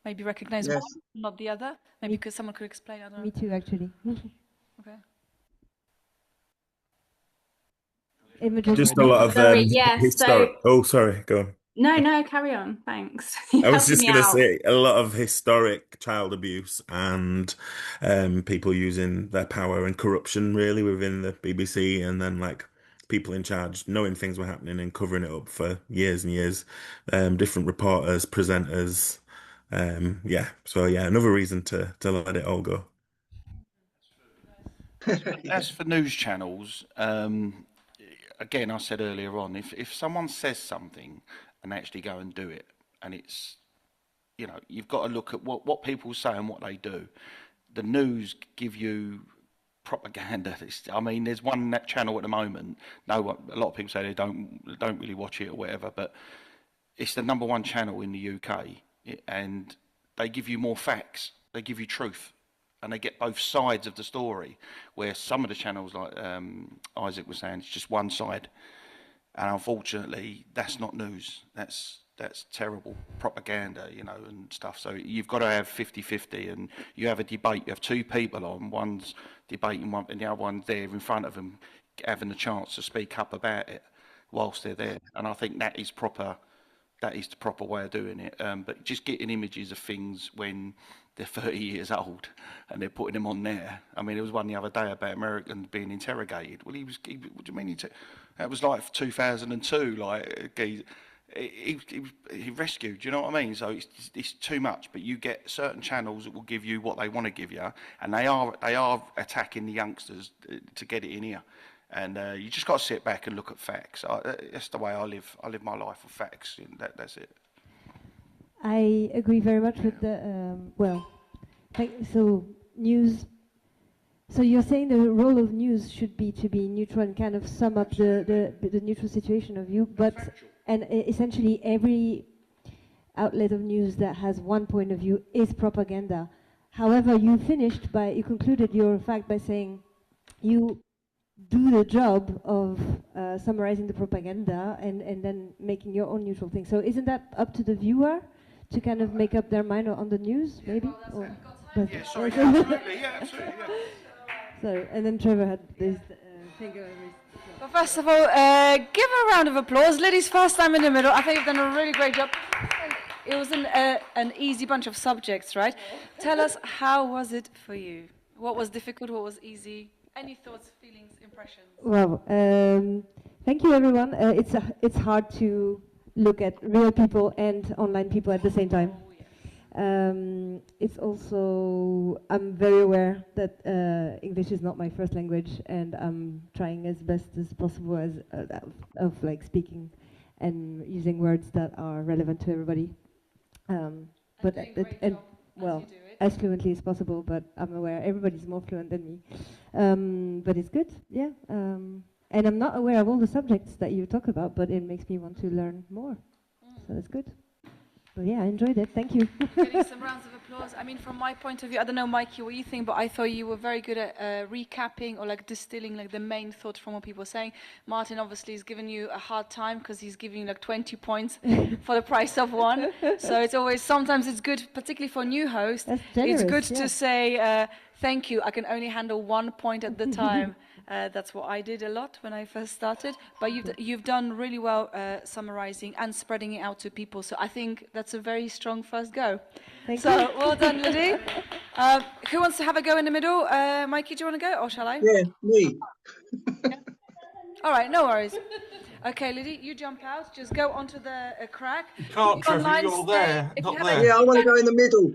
maybe recognize one, not the other. Maybe because someone could explain. I don't know. Me too, actually. Okay. Just a lot of sorry, yes, historic. Oh, sorry. Go on. No, carry on. Thanks. I You're was helping just me going to out. say a lot of historic child abuse and people using their power and corruption really within the BBC, and then like people in charge knowing things were happening and covering it up for years and years. Different reporters, presenters. Yeah, so yeah, another reason to let it all go. As for news channels, again, I said earlier on, if someone says something and actually go and do it, and it's, you know, you've got to look at what people say and what they do. The news give you propaganda. I mean, there's one net channel at the moment. A lot of people say they don't really watch it or whatever, but it's the #1 channel in the UK, and they give you more facts. They give you truth, and they get both sides of the story. Where some of the channels, like Isaac was saying, it's just one side, and unfortunately, that's not news. That's terrible propaganda, you know, and stuff. So you've got to have 50-50, and you have a debate. You have two people on, one's debating one, and the other one's there in front of them, having the chance to speak up about it whilst they're there. And I think that is proper. That is the proper way of doing it. But just getting images of things when they're 30 years old and they're putting them on there. I mean, there was one the other day about Americans being interrogated. Well, what do you mean? That was like 2002. Like he rescued. Do you know what I mean? So it's too much. But you get certain channels that will give you what they want to give you, and they are attacking the youngsters to get it in here. And you just got to sit back and look at facts. That's the way I live. I live my life with facts. And that's it. I agree very much with the so news. So you're saying the role of news should be to be neutral and kind of sum up the neutral situation of you, but and essentially every outlet of news that has one point of view is propaganda. However, you concluded your fact by saying you do the job of summarizing the propaganda and then making your own neutral thing. So isn't that up to the viewer to kind of make up their mind on the news, maybe? Yeah, sorry, absolutely, yeah. So, and then Trevor had this finger over his... Well, first of all, give her a round of applause. Liddy's first time in the middle. I think you've done a really great job. It was an easy bunch of subjects, right? Tell us, how was it for you? What was difficult? What was easy? Any thoughts, feelings, impressions? Well, thank you, everyone. It's hard to look at real people and online people at the same time. It's also, I'm very aware that English is not my first language, and I'm trying as best as possible of like speaking and using words that are relevant to everybody. But as fluently as possible, but I'm aware everybody's more fluent than me. But it's good, yeah. And I'm not aware of all the subjects that you talk about, but it makes me want to learn more. So that's good. But yeah, I enjoyed it. Thank you. Getting some rounds of applause. I mean, from my point of view, I don't know, Mikey, what you think, but I thought you were very good at recapping or like distilling like the main thought from what people were saying. Martin obviously has given you a hard time because he's giving you like 20 points for the price of one. So it's always, sometimes it's good, particularly for new hosts, it's good to say, thank you, I can only handle 1 point at the time. That's what I did a lot when I first started. But you've done really well summarizing and spreading it out to people. So I think that's a very strong first go. Thank you. Well done, Liddy. Who wants to have a go in the middle? Mikey, do you want to go, or shall I? Yeah, me. All right, no worries. Okay, Liddy, you jump out. Just go onto the crack. You can't, Trevor, you're there, not there. Yeah, I want to go in the middle.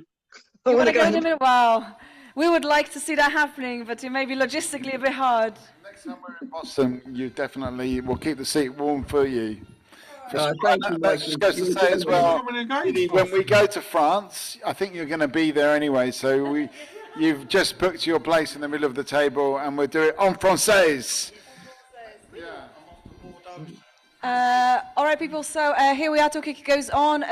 You want to go in the middle? Wow. We would like to see that happening, but it may be logistically a bit hard. Next time we're in Boston, you definitely will keep the seat warm for you. Thank you, that just goes to say as well, when we go to France, I think you're going to be there anyway, so you've just booked your place in the middle of the table, and we'll do it en français. All right, people, so here we are, Talkaoke goes on.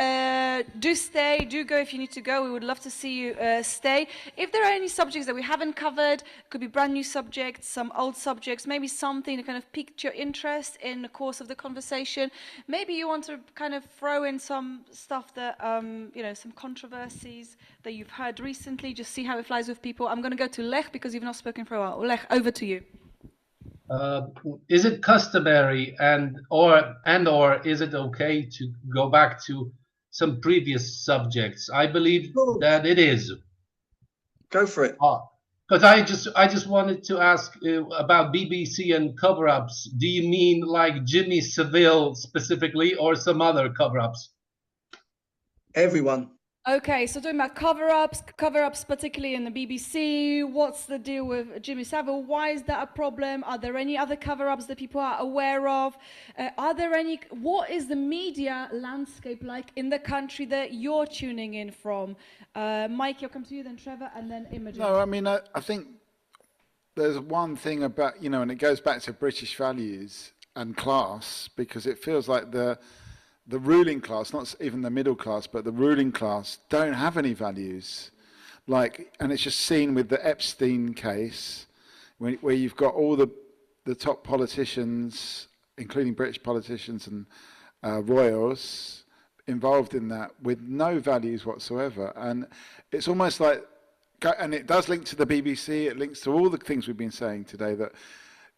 Do stay, do go if you need to go. We would love to see you stay. If there are any subjects that we haven't covered, could be brand new subjects, some old subjects, maybe something that kind of piqued your interest in the course of the conversation. Maybe you want to kind of throw in some stuff that, some controversies that you've heard recently, just see how it flies with people. I'm going to go to Lech because you've not spoken for a while. Lech, over to you. Is it customary or is it okay to go back to some previous subjects? I believe that it is. Go for it. Because I just wanted to ask about BBC and cover-ups. Do you mean like Jimmy Savile specifically, or some other cover-ups? Everyone. Okay, so talking about cover-ups particularly in the BBC. What's the deal with Jimmy Savile? Why is that a problem? Are there any other cover-ups that people are aware of? What is the media landscape like in the country that you're tuning in from? Mike, I'll come to you, then Trevor, and then Imogen. No, I mean, I think there's one thing about, and it goes back to British values and class, because it feels like the ruling class, not even the middle class, but the ruling class don't have any values. And it's just seen with the Epstein case, where you've got all the top politicians, including British politicians and royals, involved in that with no values whatsoever. And it's almost like, and it does link to the BBC, it links to all the things we've been saying today, that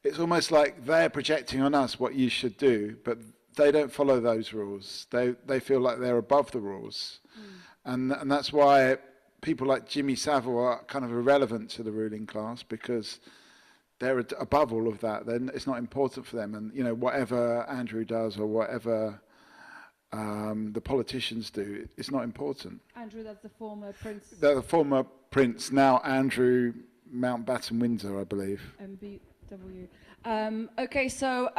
it's almost like they're projecting on us what you should do, but they don't follow those rules. They feel like they're above the rules. And that's why people like Jimmy Savile are kind of irrelevant to the ruling class, because they're above all of that. Then it's not important for them. And whatever Andrew does or whatever the politicians do, it's not important. Andrew, that's the former prince. The former prince, now Andrew Mountbatten Windsor, I believe. MBW. Okay, so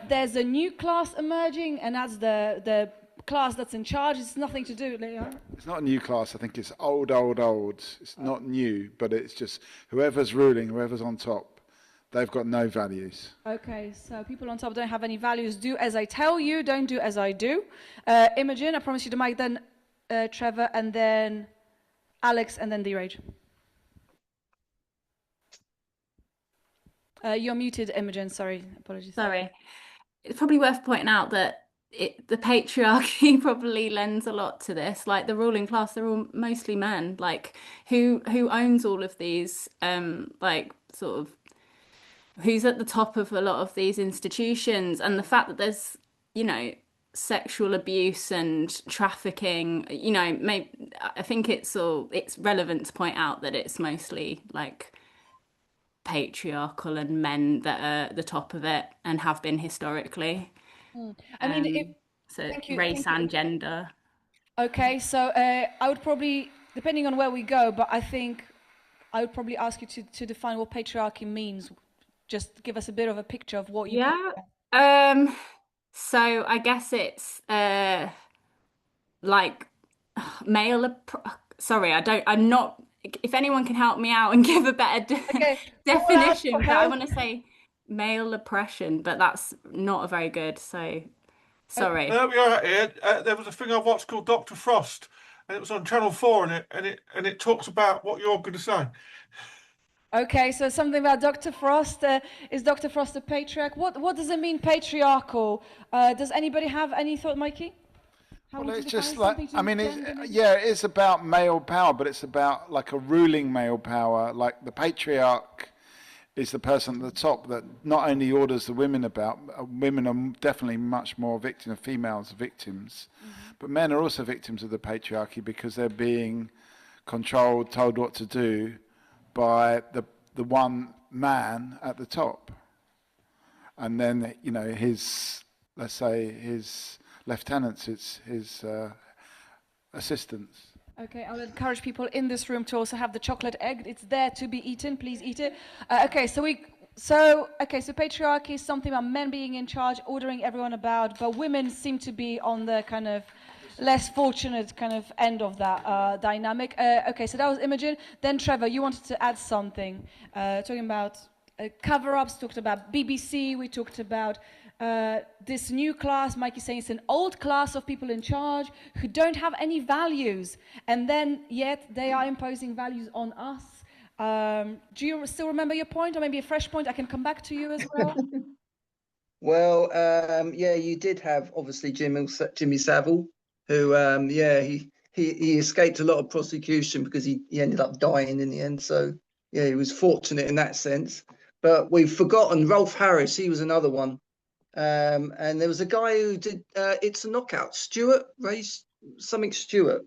there's a new class emerging, and that's the class that's in charge. It's nothing to do, Leon. It's not a new class. I think it's old. It's not new, but it's just whoever's ruling, whoever's on top, they've got no values. Okay, so people on top don't have any values. Do as I tell you, don't do as I do. Imogen, I promise you the mic, then Trevor, and then Alex, and then D-Rage. You're muted, Imogen. Sorry, apologies. Sorry. It's probably worth pointing out that the patriarchy probably lends a lot to this. Like the ruling class, they're all mostly men. Like who owns all of these? Sort of who's at the top of a lot of these institutions, and the fact that there's sexual abuse and trafficking. I think it's relevant to point out that it's mostly like patriarchal and men that are at the top of it and have been historically. I mean, race and gender. Okay, so I would probably, depending on where we go, but I think I would probably ask you to define what patriarchy means. Just give us a bit of a picture of what you. Yeah. So I guess it's like male. Sorry, I'm not. If anyone can help me out and give a better definition, but I want to say male oppression, but that's not a very good. So sorry. There we are here. There was a thing I watched called Dr. Frost, and it was on Channel 4, and it talks about what you're going to say. Okay, so something about Dr. Frost. Is Dr. Frost a patriarch? What does it mean, patriarchal? Does anybody have any thought, Mikey? Well, it's just like, it is about male power, but it's about like a ruling male power. Like the patriarch is the person at the top that not only orders the women about. Women are definitely much more females are victims, but men are also victims of the patriarchy because they're being controlled, told what to do by the one man at the top, and then his lieutenants, his assistants. Okay, I'll encourage people in this room to also have the chocolate egg. It's there to be eaten. Please eat it. So patriarchy is something about men being in charge, ordering everyone about, but women seem to be on the kind of less fortunate kind of end of that dynamic. Okay, so that was Imogen. Then Trevor, you wanted to add something, talking about cover-ups, talked about BBC, we talked about this new class. Mike is saying it's an old class of people in charge who don't have any values, and then yet they are imposing values on us. Do you still remember your point, or maybe a fresh point? I can come back to you as well. Well, you did have obviously Jimmy Savile, who he escaped a lot of prosecution because he ended up dying in the end. So yeah, he was fortunate in that sense. but we've forgotten Rolf Harris. He was another one. And there was a guy who did It's a Knockout, Stewart, something Stewart.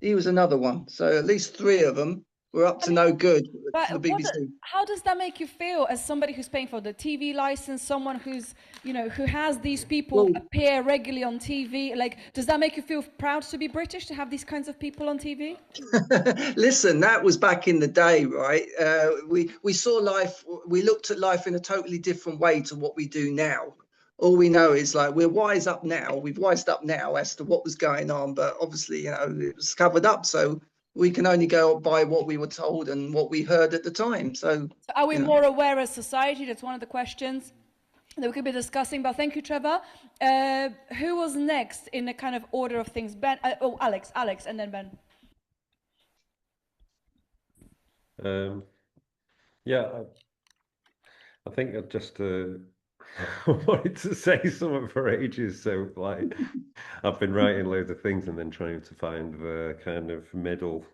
He was another one. So at least 3 of them were up to no good for the BBC. How does that make you feel as somebody who's paying for the TV license, someone who's, who has these people appear regularly on TV? Like, does that make you feel proud to be British, to have these kinds of people on TV? Listen, that was back in the day, right? We saw life, we looked at life in a totally different way to what we do now. All we know is like we've wised up now as to what was going on, but obviously, it was covered up. So we can only go by what we were told and what we heard at the time. So are we more aware as society? That's one of the questions that we could be discussing. But thank you, Trevor. Who was next in the kind of order of things? Ben, Alex, and then Ben. Yeah, I think I just wanted to say something for ages. So, like, I've been writing loads of things and then trying to find the kind of middle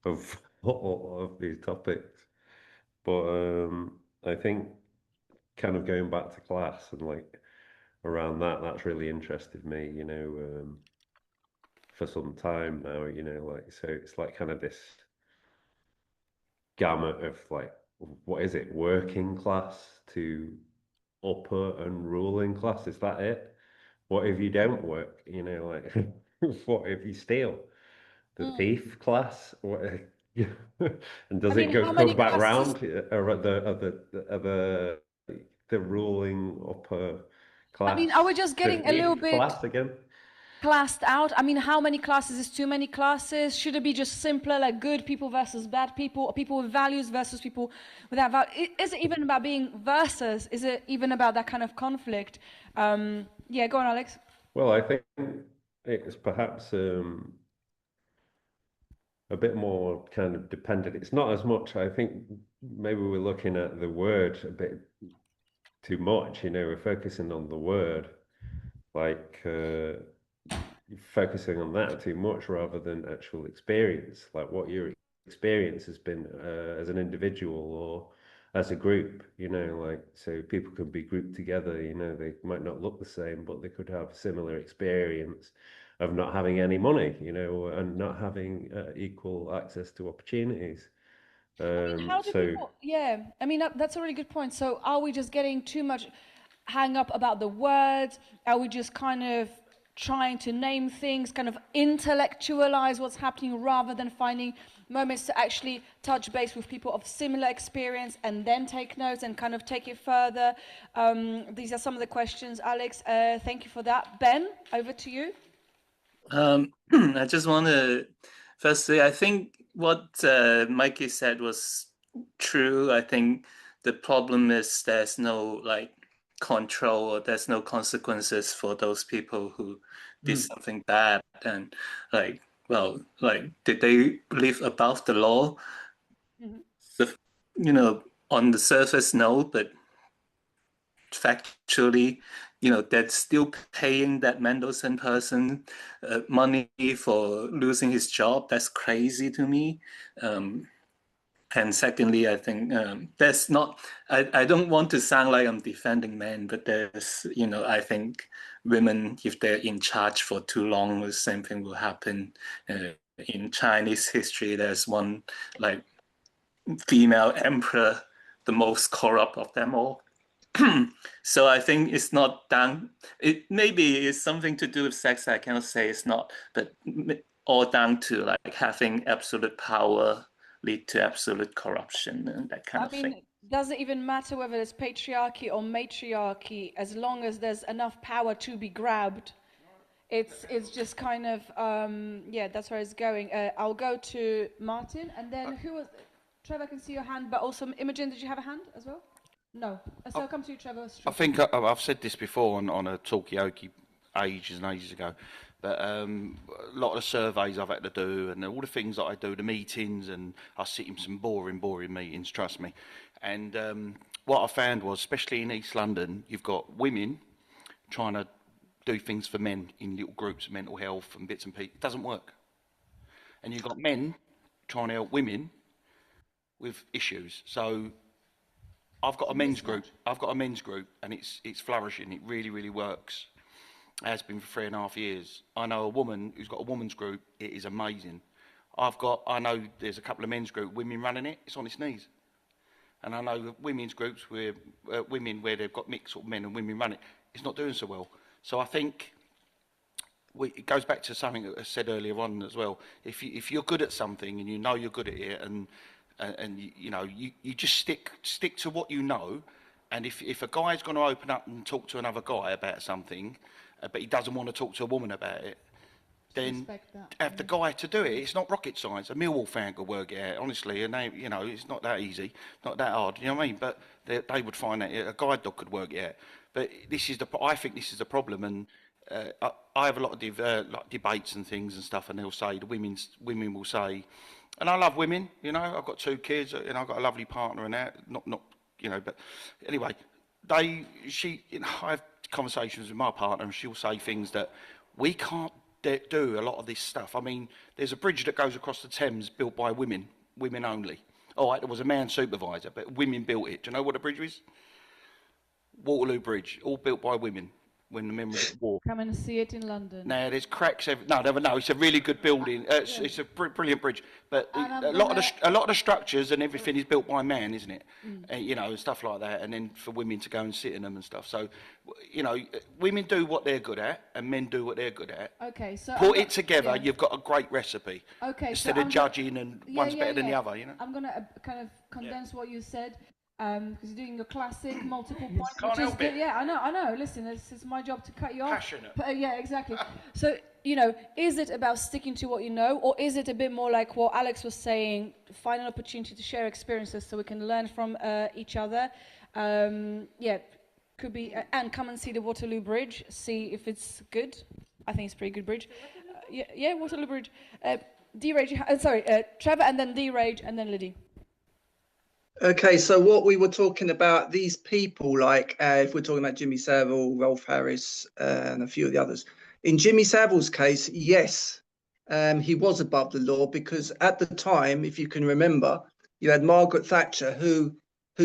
of all of these topics. But I think kind of going back to class and like around that's really interested me, for some time now, like, so it's like kind of this gamut of like, what is it, working class to upper and ruling class? Is that it? What if you don't work? Like, what if you steal? The thief class? What, and does it come back round? Or the ruling upper class? I mean, are we just getting a little bit class again? Classed out? I mean, how many classes is too many classes? Should it be just simpler, like good people versus bad people, or people with values versus people without values? Is it even about being versus? Is it even about that kind of conflict? Yeah, go on, Alex. Well, I think it's perhaps a bit more kind of dependent. It's not as much, I think maybe we're looking at the word a bit too much, we're focusing on the word, like focusing on that too much rather than actual experience, like what your experience has been as an individual or as a group, like, so people can be grouped together, they might not look the same, but they could have similar experience of not having any money, and not having equal access to opportunities. How do people, yeah, I mean, that's a really good point. So are we just getting too much hang up about the words? Are we just kind of trying to name things, kind of intellectualize what's happening rather than finding moments to actually touch base with people of similar experience and then take notes and kind of take it further? These are some of the questions, Alex. Thank you for that. Ben, over to you. I just want to firstly, I think what Mikey said was true. I think the problem is there's no like control, or there's no consequences for those people who did something bad, and like, well, like, did they live above the law? So, on the surface, no, but factually, they're still paying that Mendelssohn person money for losing his job. That's crazy to me. And secondly, I think there's not, I don't want to sound like I'm defending men, but there's, I think women, if they're in charge for too long, the same thing will happen. In Chinese history, there's one like female emperor, the most corrupt of them all. So I think it's not down, it maybe is something to do with sex, I cannot say it's not, but all down to like having absolute power lead to absolute corruption and that kind of thing. Does it even matter whether it's patriarchy or matriarchy, as long as there's enough power to be grabbed? It's just kind of, yeah, that's where it's going. I'll go to Martin, and then who was, Trevor, I can see your hand, but also Imogen, did you have a hand as well? No. So I'll come to you, Trevor. I think I've said this before on a Talkaoke ages and ages ago, but a lot of the surveys I've had to do and all the things that I do, the meetings, and I sit in some boring meetings, trust me. And what I found was, especially in East London, you've got women trying to do things for men in little groups, mental health and bits and pieces. It doesn't work. And you've got men trying to help women with issues. So I've got a men's group. I've got a men's group, and it's flourishing. It really, really works. It has been for 3.5 years. I know a woman who's got a woman's group. It is amazing. I know there's a couple of men's group, women running it. It's on its knees. And I know women's groups where women where they've got mixed sort of men and women run it. It's not doing so well. So I think it goes back to something that I said earlier on as well. If you're good at something and you know you're good at it, and you just stick to what you know. And if a guy's going to open up and talk to another guy about something, but he doesn't want to talk to a woman about it, then have the guy to do it. It's not rocket science. A Millwall fan could work it out, honestly, and it's not that easy, not that hard. You know what I mean? But they would find that a guide dog could work it out. But I think this is the problem, and I have a lot of debates and things and stuff, and they'll say women will say, and I love women. I've got 2 kids, and I've got a lovely partner, and that but anyway, I have conversations with my partner, and she'll say things that we can't do a lot of this stuff. I mean, there's a bridge that goes across the Thames built by women only. All right, there was a man supervisor, but women built it. Do you know what a bridge is? Waterloo Bridge, all built by women when the men were at war. Come and see it in London. No, there's cracks. No, it's a really good building. It's a brilliant bridge, but a lot of the structures and everything is built by man, isn't it? And stuff like that, and then for women to go and sit in them and stuff. So, women do what they're good at, and men do what they're good at. Okay, so put it together, you've got a great recipe. Okay, instead of judging and one's better than the other, I'm gonna kind of condense what you said. Because you're doing your classic multiple points, Can't which is help good. it. Yeah, I know. Listen, it's my job to cut you off. Passionate. But, yeah, exactly. So, is it about sticking to what you know, or is it a bit more like what Alex was saying, find an opportunity to share experiences so we can learn from each other? Could be, and come and see the Waterloo Bridge, see if it's good. I think it's a pretty good bridge. Waterloo Bridge. D-Rage, Trevor, and then D-Rage, and then Liddy. Okay, so what we were talking about, these people, like if we're talking about Jimmy Savile, Rolf Harris, and a few of the others. In Jimmy Savile's case, yes, he was above the law, because at the time, if you can remember, you had Margaret Thatcher, who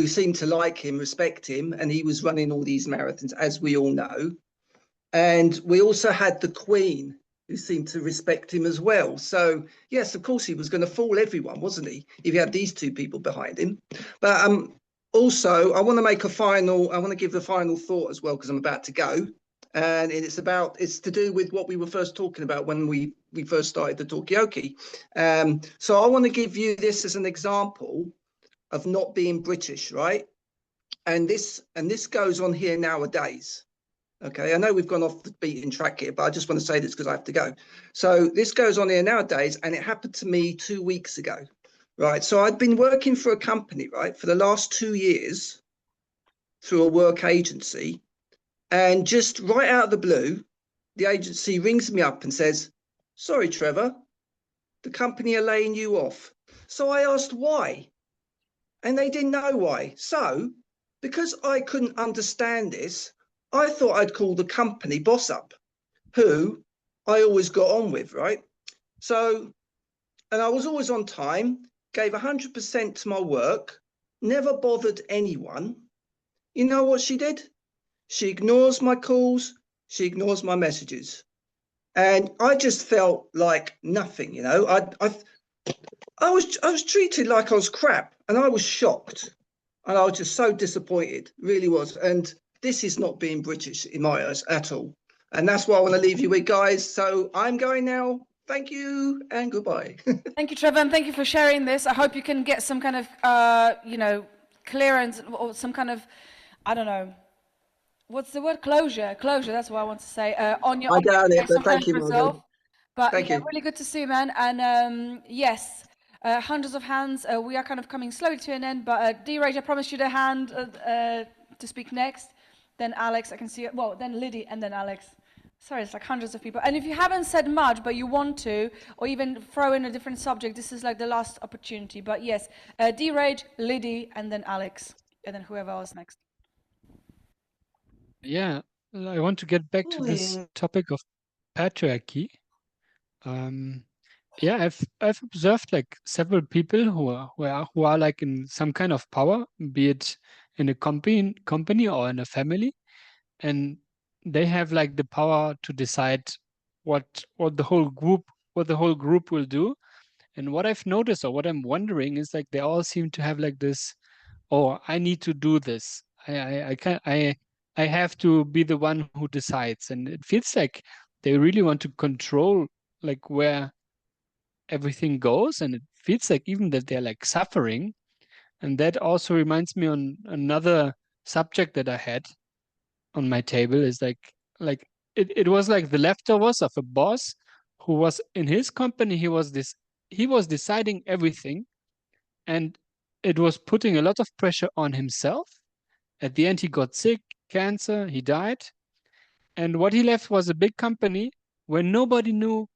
seemed to like him, respect him, and he was running all these marathons, as we all know. And we also had the Queen, who seemed to respect him as well. So, yes, of course, he was going to fool everyone, wasn't he, if he had these 2 people behind him. But also, I want to give the final thought as well, because I'm about to go. And it's to do with what we were first talking about when we first started the Talkaoke. So I want to give you this as an example of not being British, right? And this goes on here nowadays. Okay, I know we've gone off the beaten track here, but I just want to say this because I have to go. So this goes on here nowadays, and it happened to me 2 weeks ago, right? So I'd been working for a company, right, for the last 2 years through a work agency, and just right out of the blue, the agency rings me up and says, "Sorry, Trevor, the company are laying you off." So I asked why, and they didn't know why. So because I couldn't understand this, I thought I'd call the company boss up, who I always got on with, right? So, and I was always on time, gave 100% to my work, never bothered anyone. You know what she did? She ignores my calls, she ignores my messages. And I just felt like nothing, I was treated like I was crap, and I was shocked. And I was just so disappointed, really was. And this is not being British in my eyes at all. And that's what I want to leave you with, guys. So I'm going now. Thank you and goodbye. Thank you, Trevor, and thank you for sharing this. I hope you can get some kind of, clearance or some kind of, I don't know, what's the word? Closure, that's what I want to say. On your, I doubt it, but thank you, resolve. But thank you. Really good to see you, man. And yes, hundreds of hands. We are kind of coming slowly to an end, but D-Rage, I promised you the hand to speak next. Then Alex, I can see it. Well, then Liddy, and then Alex. Sorry, it's like hundreds of people. And if you haven't said much, but you want to, or even throw in a different subject, this is like the last opportunity. But yes, D-Rage, Liddy, and then Alex, and then whoever else next. Yeah, I want to get back to this topic of patriarchy. I've observed like several people who are like in some kind of power, be it in a company or in a family, and they have like the power to decide what the whole group will do. And what I've noticed, or what I'm wondering, is like they all seem to have like this, oh, I need to do this. I can't I have to be the one who decides. And it feels like they really want to control like where everything goes. And it feels like even that they're like suffering. And that also reminds me on another subject that I had on my table is like it was like the leftovers of a boss who was in his company. He was deciding everything, and it was putting a lot of pressure on himself. At the end, he got sick, cancer, he died. And what he left was a big company where nobody knew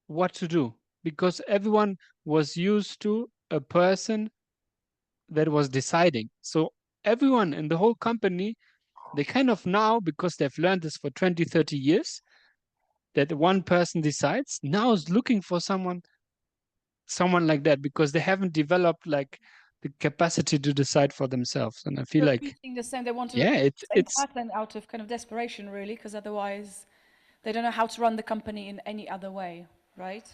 what to do because everyone was used to a person that was deciding. So everyone in the whole company, they kind of now, because they've learned this for 20, 30 years, that one person decides, now is looking for someone like that because they haven't developed like the capacity to decide for themselves. And I feel like, repeating the same. They want to yeah, repeat the same it's pattern out of kind of desperation, really, because otherwise they don't know how to run the company in any other way, right?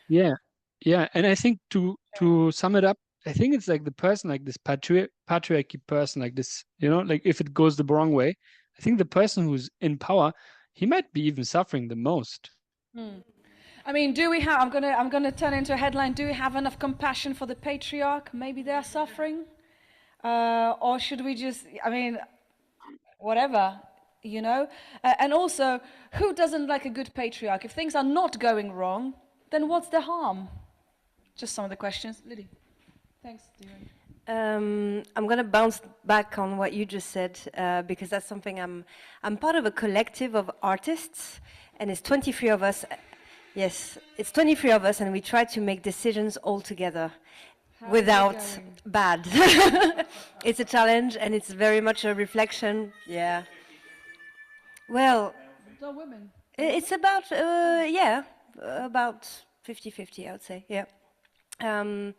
yeah, yeah. And I think to sum it up, I think it's like the person, like this patriarchy person, like this, like if it goes the wrong way, I think the person who's in power, he might be even suffering the most. I mean, do we have? I'm gonna turn into a headline. Do we have enough compassion for the patriarch? Maybe they're suffering, or should we just? I mean, whatever, And also, who doesn't like a good patriarch? If things are not going wrong, then what's the harm? Just some of the questions, Lily. Thanks, Deeran. I'm gonna bounce back on what you just said because that's something I'm part of a collective of artists, and it's 23 of us. Yes, it's 23 of us, and we try to make decisions all together without bad. It's a challenge, and it's very much a reflection. Yeah. Well, women. It's about about 50-50, I would say. Yeah. And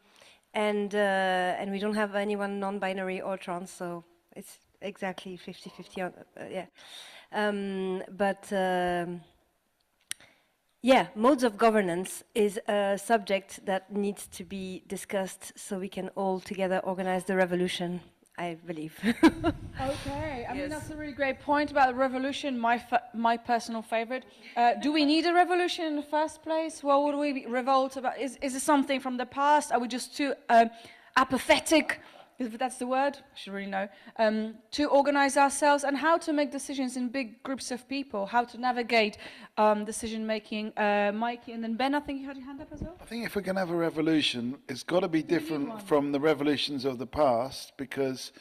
we don't have anyone non-binary or trans, so it's exactly 50-50. Modes of governance is a subject that needs to be discussed so we can all together organize the revolution, I believe. Okay, I mean, that's a really great point about revolution, my personal favorite. Do we need a revolution in the first place? What would we revolt about? Is it something from the past? Are we just too apathetic, if that's the word? I should really know. To organize ourselves and how to make decisions in big groups of people, how to navigate decision making. Mikey, and then Ben, I think you had your hand up as well. I think if we're going to have a revolution, it's got to be different from the revolutions of the past because,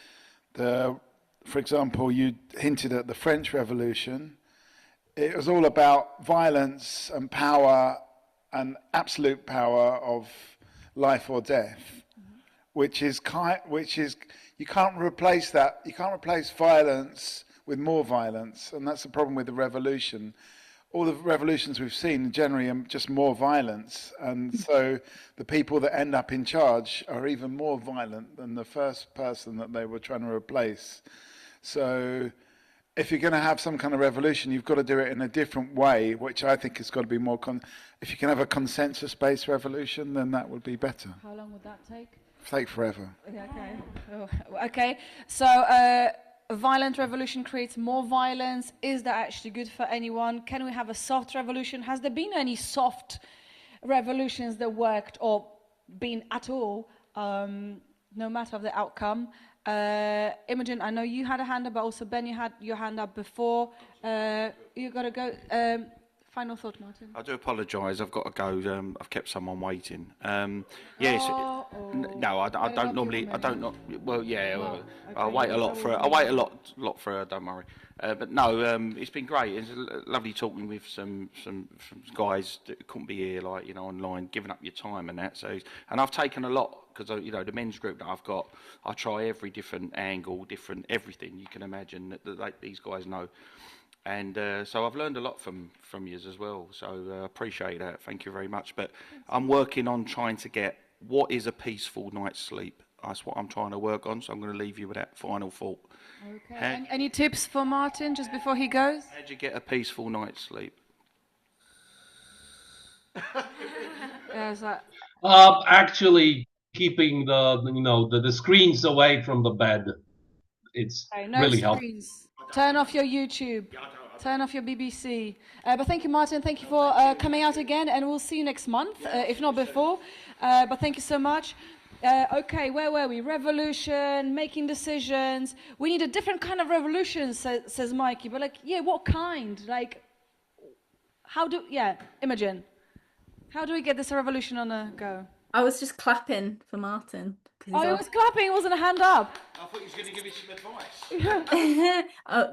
for example, you hinted at the French Revolution. It was all about violence and power and absolute power of life or death. Which is you can't replace that. You can't replace violence with more violence, and that's the problem with the revolution. All the revolutions we've seen generally are just more violence, and so the people that end up in charge are even more violent than the first person that they were trying to replace. So if you're going to have some kind of revolution, you've got to do it in a different way, which I think has got to be more. If you can have a consensus-based revolution, then that would be better. How long would that take? Take forever. Okay. Oh, okay. So, a violent revolution creates more violence. Is that actually good for anyone? Can we have a soft revolution? Has there been any soft revolutions that worked or been at all, no matter of the outcome? Imogen, I know you had a hand up, but also Ben, you had your hand up before. You got to go. Final thought, Martin. I do apologise. I've got to go. I've kept someone waiting. Yes. No, I don't normally. I don't not. Well, yeah. Okay, I wait a lot for her. I wait a lot for her. Don't worry. But no, it's been great. It's lovely talking with some guys that couldn't be here, like online, giving up your time and that. So, and I've taken a lot because the men's group that I've got, I try every different angle, different everything you can imagine that these guys know. And so I've learned a lot from you as well, so I appreciate that. Thank you very much. But I'm working on trying to get what is a peaceful night's sleep that's what I'm trying to work on. So I'm going to leave you with that final thought. Okay. Any tips for Martin just before he goes? How do you get a peaceful night's sleep? Actually, keeping the screens away from the bed. It's Okay, no really helpful. screens. Turn off your YouTube. Turn off your BBC. But thank you, Martin. Thank you for coming out again, and we'll see you next month, if not before. But thank you so much. Okay, where were we? Revolution, making decisions. We need a different kind of revolution, says Mikey. But yeah, what kind? Imogen. How do we get this revolution on a go? I was just clapping for Martin. Oh, it was clapping. It wasn't a hand up. I thought he was going to give you some advice.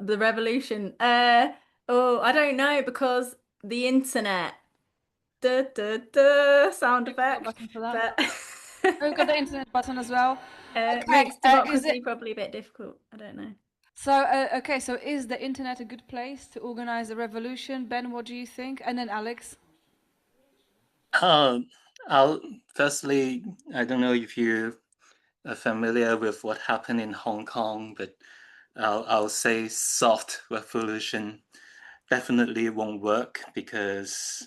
The revolution. I don't know, because the internet. Sound effect. Button for that. We've got the internet button as well. Makes democracy probably a bit difficult. I don't know. So is the internet a good place to organize a revolution? Ben, what do you think? And then Alex. Firstly, I don't know if you are familiar with what happened in Hong Kong, but I'll say soft revolution definitely won't work, because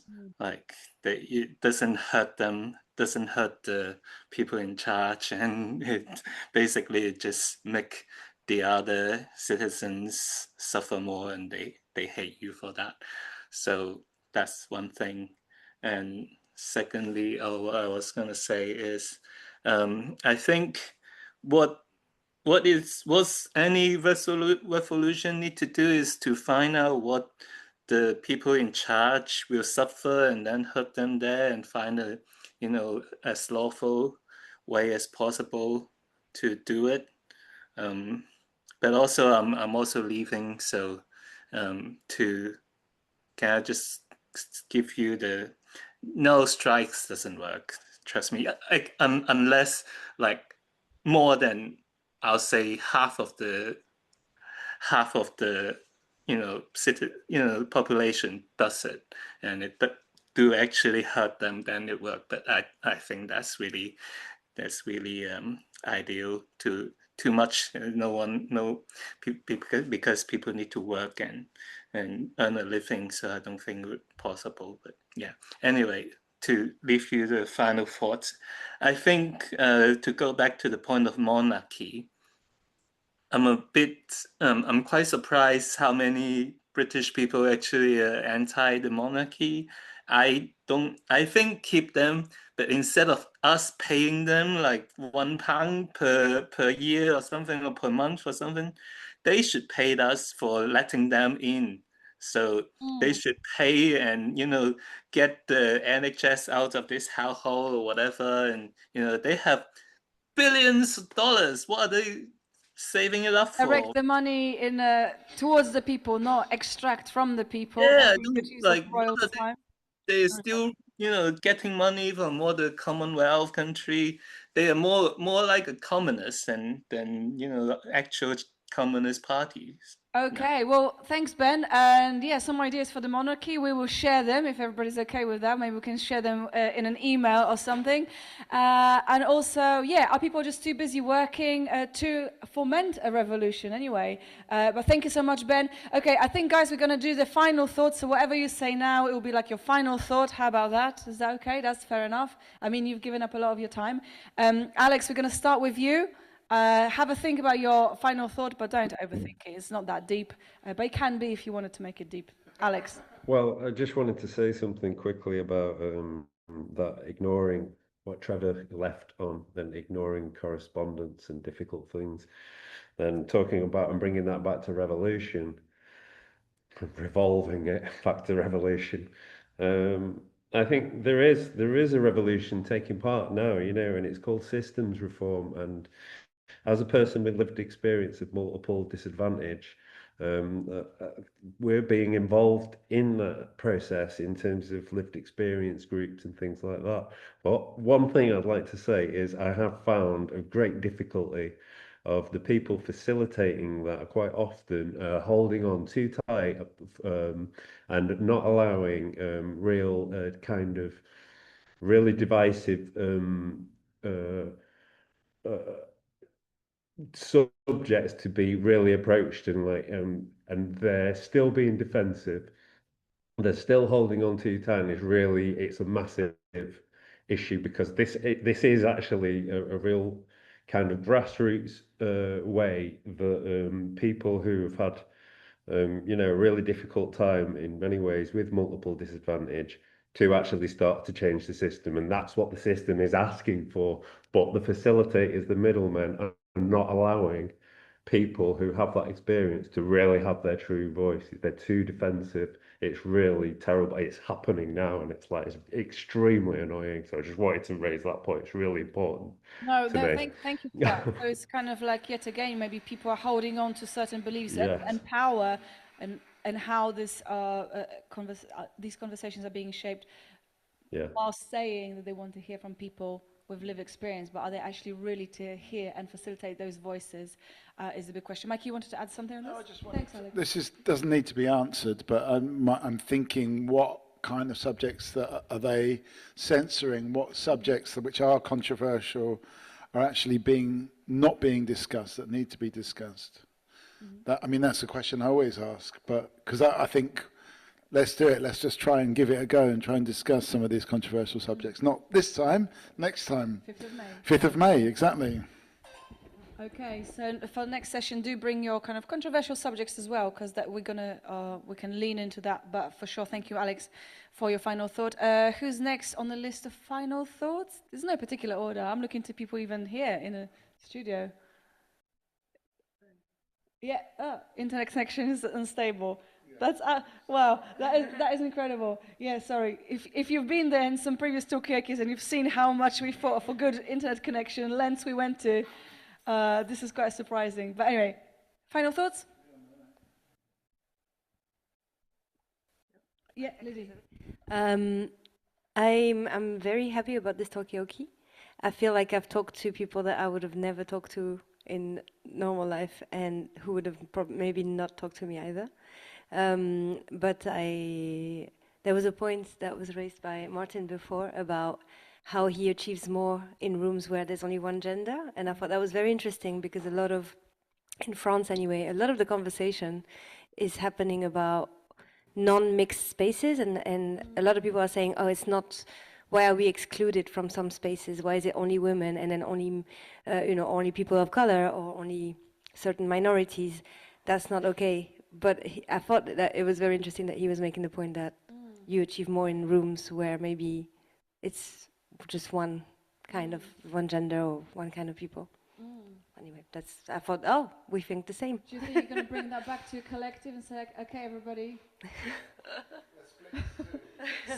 it doesn't hurt them, doesn't hurt the people in charge, and it basically just make the other citizens suffer more, and they hate you for that. So that's one thing. And secondly, what I was going to say is, I think what any revolution need to do is to find out what the people in charge will suffer, and then hurt them there, and find a as lawful way as possible to do it. But also I'm also leaving, so can I just give you no, strikes doesn't work. Trust me. Unless more than, I'll say, half of the population does it, and it do actually hurt them, then it works. But I think that's really ideal. Too much, because people need to work and earn a living, so I don't think it's possible. But yeah, anyway, to leave you the final thoughts, I think to go back to the point of monarchy, I'm quite surprised how many British people actually are anti the monarchy. I think keep them, but instead of us paying them like £1 per year or something, or per month or something, they should pay us for letting them in. So they should pay and get the NHS out of this household or whatever, and they have billions of dollars. What are they saving it up for? Direct the money towards the people, not extract from the people. Yeah, they're still getting money from all the Commonwealth country. They are more like a communist than actual communist parties. Okay, well, thanks, Ben. And yeah, some ideas for the monarchy. We will share them if everybody's okay with that. Maybe we can share them in an email or something. And also, are people just too busy working to foment a revolution anyway? But thank you so much, Ben. Okay, I think, guys, we're going to do the final thoughts. So whatever you say now, it will be like your final thought. How about that? Is that okay? That's fair enough. I mean, you've given up a lot of your time. Alex, we're going to start with you. Have a think about your final thought, but don't overthink it. It's not that deep, but it can be if you wanted to make it deep. Alex. Well, I just wanted to say something quickly about that ignoring what Trevor left on, then ignoring correspondence and difficult things, then talking about and bringing that back to revolution, revolving it back to revolution. I think there is a revolution taking part now, and it's called systems reform. And as a person with lived experience of multiple disadvantage, we're being involved in that process in terms of lived experience groups and things like that. But one thing I'd like to say is I have found a great difficulty of the people facilitating that are quite often holding on too tight and not allowing real kind of really divisive subjects to be really approached and and they're still being defensive. They're still holding on too tight. It's a massive issue because this is actually a real kind of grassroots way that people who have had a really difficult time in many ways with multiple disadvantage to actually start to change the system. And that's what the system is asking for. But the facilitators, the middlemen, are not allowing people who have that experience to really have their true voice. They're too defensive. It's really terrible. It's happening now, and it's extremely annoying. So I just wanted to raise that point. It's really important No, to me. thank you for that. So it's kind of like, yet again, maybe people are holding on to certain beliefs Yes. and power, and how these conversations are being shaped, while saying that they want to hear from people with lived experience, but are they actually really to hear and facilitate those voices is a big question. Mike, you wanted to add something on this? Thanks, Alex. This doesn't need to be answered, but I'm thinking, what kind of subjects are they censoring? What subjects which are controversial are actually not being discussed, that need to be discussed? That's a question I always ask, but because I think, let's do it. Let's just try and give it a go and try and discuss some of these controversial subjects. Not this time, next time. 5th of May. 5th of May, exactly. Okay, so for the next session, do bring your kind of controversial subjects as well, because that we can lean into that. But for sure, thank you, Alex, for your final thought. Who's next on the list of final thoughts? There's no particular order. I'm looking to people even here in the studio. Yeah, internet connection is unstable. That's wow, that is incredible. Yeah, sorry. If you've been there in some previous Talkaokes and you've seen how much we fought for good internet connection, lengths we went to, this is quite surprising. But anyway, final thoughts? Yeah, Lizzie. I'm very happy about this Talkaoke. I feel like I've talked to people that I would have never talked to in normal life, and who would have maybe not talked to me either. But there was a point that was raised by Martin before about how he achieves more in rooms where there's only one gender, and I thought that was very interesting, because in France anyway, a lot of the conversation is happening about non-mixed spaces, and a lot of people are saying, oh, it's not, why are we excluded from some spaces? Why is it only women, and then only only people of color, or only certain minorities? That's not okay. But I thought that it was very interesting that he was making the point that you achieve more in rooms where maybe it's just one gender or one kind of people. Anyway, I thought, oh, we think the same. Do you think you're going to bring that back to your collective and say, okay, everybody,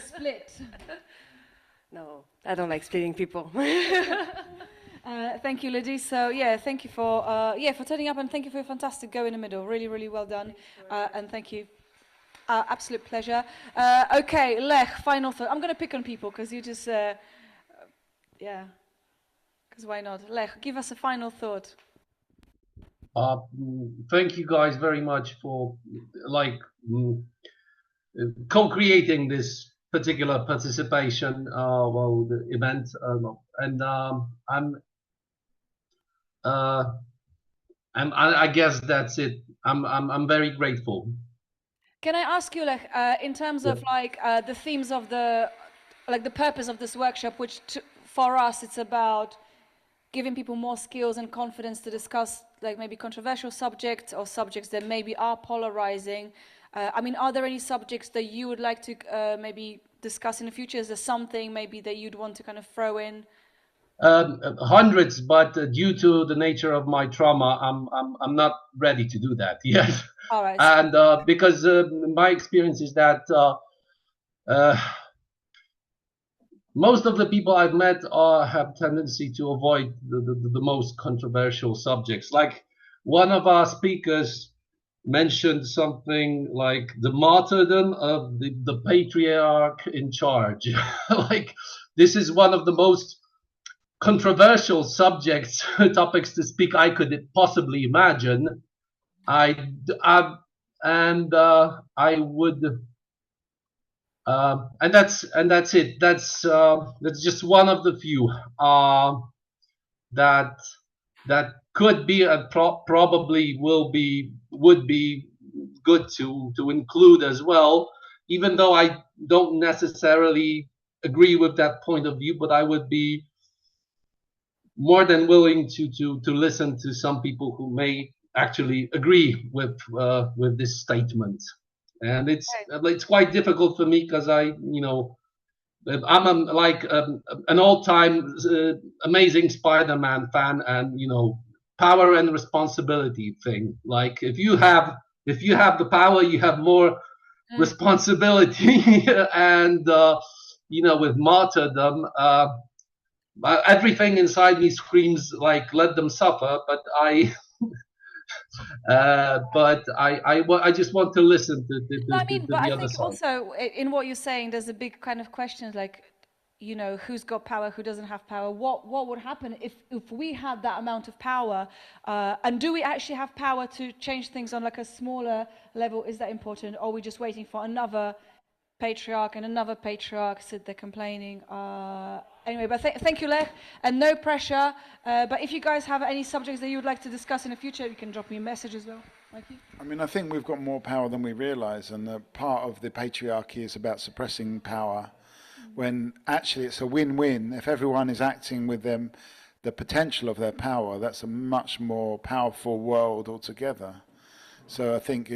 split? No, I don't like splitting people. Thank you, Lydie. So yeah, thank you for turning up, and thank you for your fantastic go in the middle. Really, really well done. And thank you. Absolute pleasure. Okay, Lech, final thought. I'm going to pick on people because you just, because why not? Lech, give us a final thought. Thank you guys very much for co-creating this particular participation, the event, and I guess that's it. I'm very grateful. Can I ask you, Lech, in terms of the themes of the purpose of this workshop, which for us it's about giving people more skills and confidence to discuss maybe controversial subjects or subjects that maybe are polarizing. Are there any subjects that you would like to maybe discuss in the future? Is there something maybe that you'd want to kind of throw in? Hundreds, but due to the nature of my trauma, I'm not ready to do that yet. All right. And because my experience is that most of the people I've met have tendency to avoid the most controversial subjects. Like one of our speakers mentioned something like the martyrdom of the patriarch in charge. This is one of the most controversial topics to speak I could possibly imagine. I would. And that's it. That's just one of the few. that could be and probably would be good to include as well, even though I don't necessarily agree with that point of view, but I would be more than willing to listen to some people who may actually agree with this statement. And it's quite difficult for me because I'm an all-time amazing Spider-Man fan, and power and responsibility thing. Like if you have the power, you have more responsibility, and with martyrdom, everything inside me screams like let them suffer. But I just want to listen to But I the other think side. also in what you're saying, there's a big kind of question like, who's got power, who doesn't have power. What would happen if we had that amount of power? And do we actually have power to change things on like a smaller level? Is that important? Or are we just waiting for another patriarch and another patriarch sit there complaining? Anyway, but thank you, Lech, and no pressure. But if you guys have any subjects that you would like to discuss in the future, you can drop me a message as well. Mikey? I mean, I think we've got more power than we realise, and part of the patriarchy is about suppressing power, when actually it's a win-win. If everyone is acting with the potential of their power, that's a much more powerful world altogether. So I think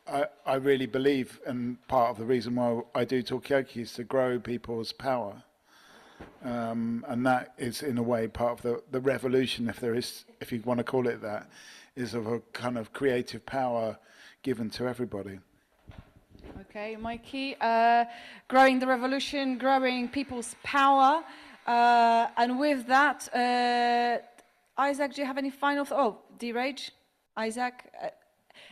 I really believe, and part of the reason why I do Talkaoke is to grow people's power. And that is in a way part of the revolution, if you want to call it that, is of a kind of creative power given to everybody. Okay, Mikey, growing the revolution, growing people's power, and with that, Isaac, do you have any final thoughts? Oh, D-Rage, Isaac,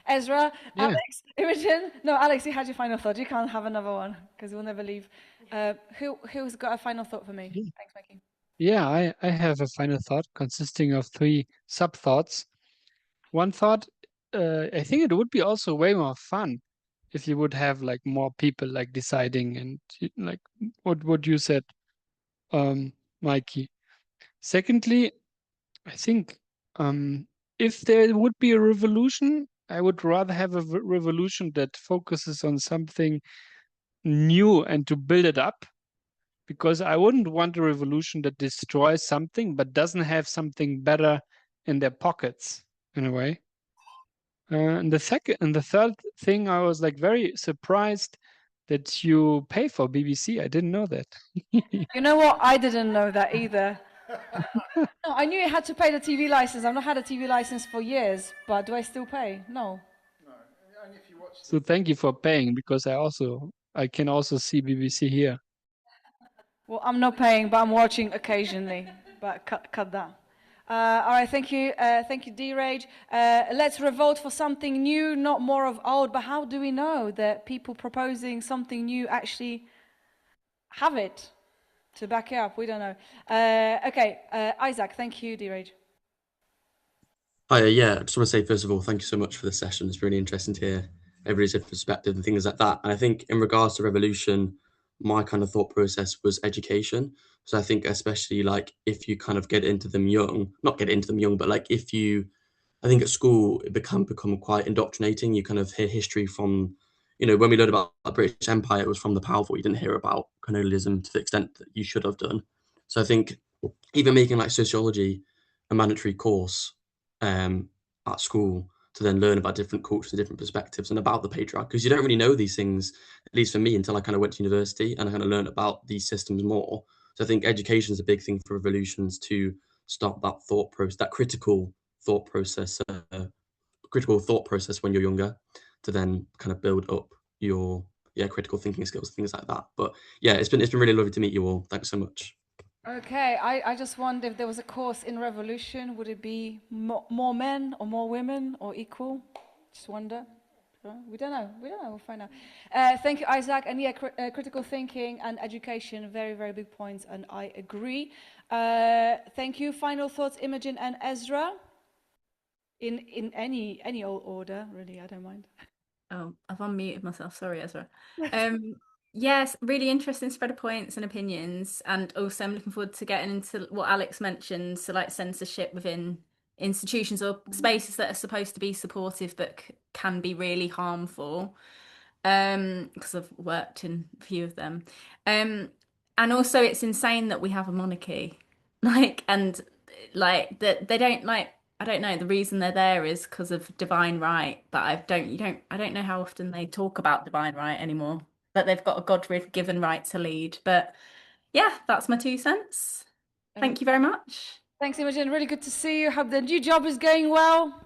Ezra, Yeah. Alex, Imogen. No, Alex, you had your final thought. You can't have another one because we'll never leave. Who's got a final thought for me? Thanks, Mikey. Yeah, I have a final thought consisting of 3 sub-thoughts. One thought, I think it would be also way more fun if you would have like more people like deciding and like what you said, Mikey. Secondly, I think if there would be a revolution, I would rather have a revolution that focuses on something new and to build it up, because I wouldn't want a revolution that destroys something but doesn't have something better in their pockets in a way. And the third thing, I was like very surprised that you pay for BBC. I didn't know that. You know what? I didn't know that either. No, I knew you had to pay the TV license. I've not had a TV license for years, but do I still pay? No. So thank you for paying, because I can also see BBC here. Well, I'm not paying, but I'm watching occasionally. But cut that. All right, thank you, D-Rage. Let's revolt for something new, not more of old. But how do we know that people proposing something new actually have it to back it up? We don't know. Okay, Isaac, thank you, D-Rage. Hi, yeah, I just want to say, first of all, thank you so much for this session. It's really interesting to hear everybody's different perspective and things like that. And I think in regards to revolution, my kind of thought process was education. So I think especially like if you kind of get into them young, not get into them young, but like I think at school, it become quite indoctrinating. You kind of hear history from, when we learned about the British Empire, it was from the powerful. You didn't hear about colonialism to the extent that you should have done. So I think even making like sociology a mandatory course at school to then learn about different cultures and different perspectives and about the patriarch, because you don't really know these things, at least for me, until I kind of went to university and I kind of learned about these systems more. So I think education is a big thing for revolutions, to start that thought process, that critical thought process when you're younger, to then kind of build up your critical thinking skills, things like that. But yeah, it's been really lovely to meet you all. Thanks so much. Okay, I just wonder if there was a course in revolution, would it be more men or more women or equal? Just wonder. We don't know. We'll find out. Thank you, Isaac. And yeah, critical thinking and education, very, very big points, and I agree. Thank you. Final thoughts, Imogen and Ezra? In any old order, really, I don't mind. Oh, I've unmuted myself. Sorry, Ezra. Yes, really interesting spread of points and opinions, and also I'm looking forward to getting into what Alex mentioned, so like censorship within institutions or spaces that are supposed to be supportive but can be really harmful. Because I've worked in a few of them. And also it's insane that we have a monarchy. Like, and like that they don't like, I don't know, the reason they're there is because of divine right, but I don't know how often they talk about divine right anymore. That they've got a God-given right to lead. But yeah, that's my 2 cents. Thank you very much. Thanks, Imogen. Really good to see you. Hope the new job is going well.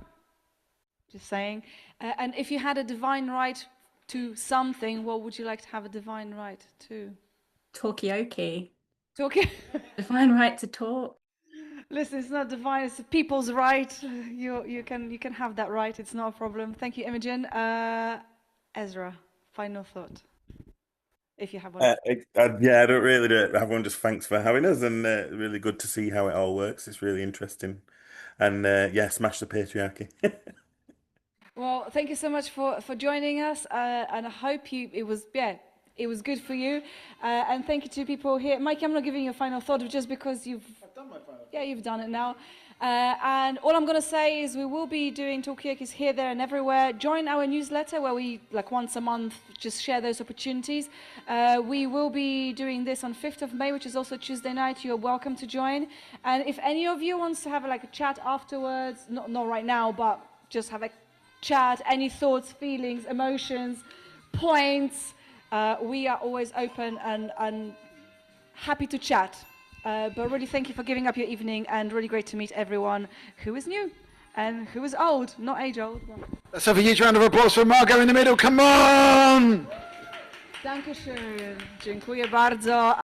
Just saying. And if you had a divine right to something, what would you like to have a divine right to? Talkaoke. Talking. Divine right to talk. Listen, it's not divine, it's the people's right. You can have that right, it's not a problem. Thank you, Imogen. Ezra, final thought. If you have one. Yeah, I don't really do it. Everyone just thanks for having us, and really good to see how it all works. It's really interesting. And yeah, smash the patriarchy. Well, thank you so much for joining us, and I hope it was good for you. And thank you to people here. Mike, I'm not giving you a final thought just because I've done my final thought. Yeah, you've done it now. And all I'm going to say is we will be doing Talkaoke here, there, and everywhere. Join our newsletter where we, like once a month, just share those opportunities. We will be doing this on 5th of May, which is also Tuesday night. You're welcome to join. And if any of you wants to have like a chat afterwards, not right now, but just have a chat, any thoughts, feelings, emotions, points, we are always open and happy to chat. But really thank you for giving up your evening, and really great to meet everyone who is new and who is old, not age old. Let's have a huge round of applause for Margot in the middle. Come on! Dankeschön. Dziękuję bardzo.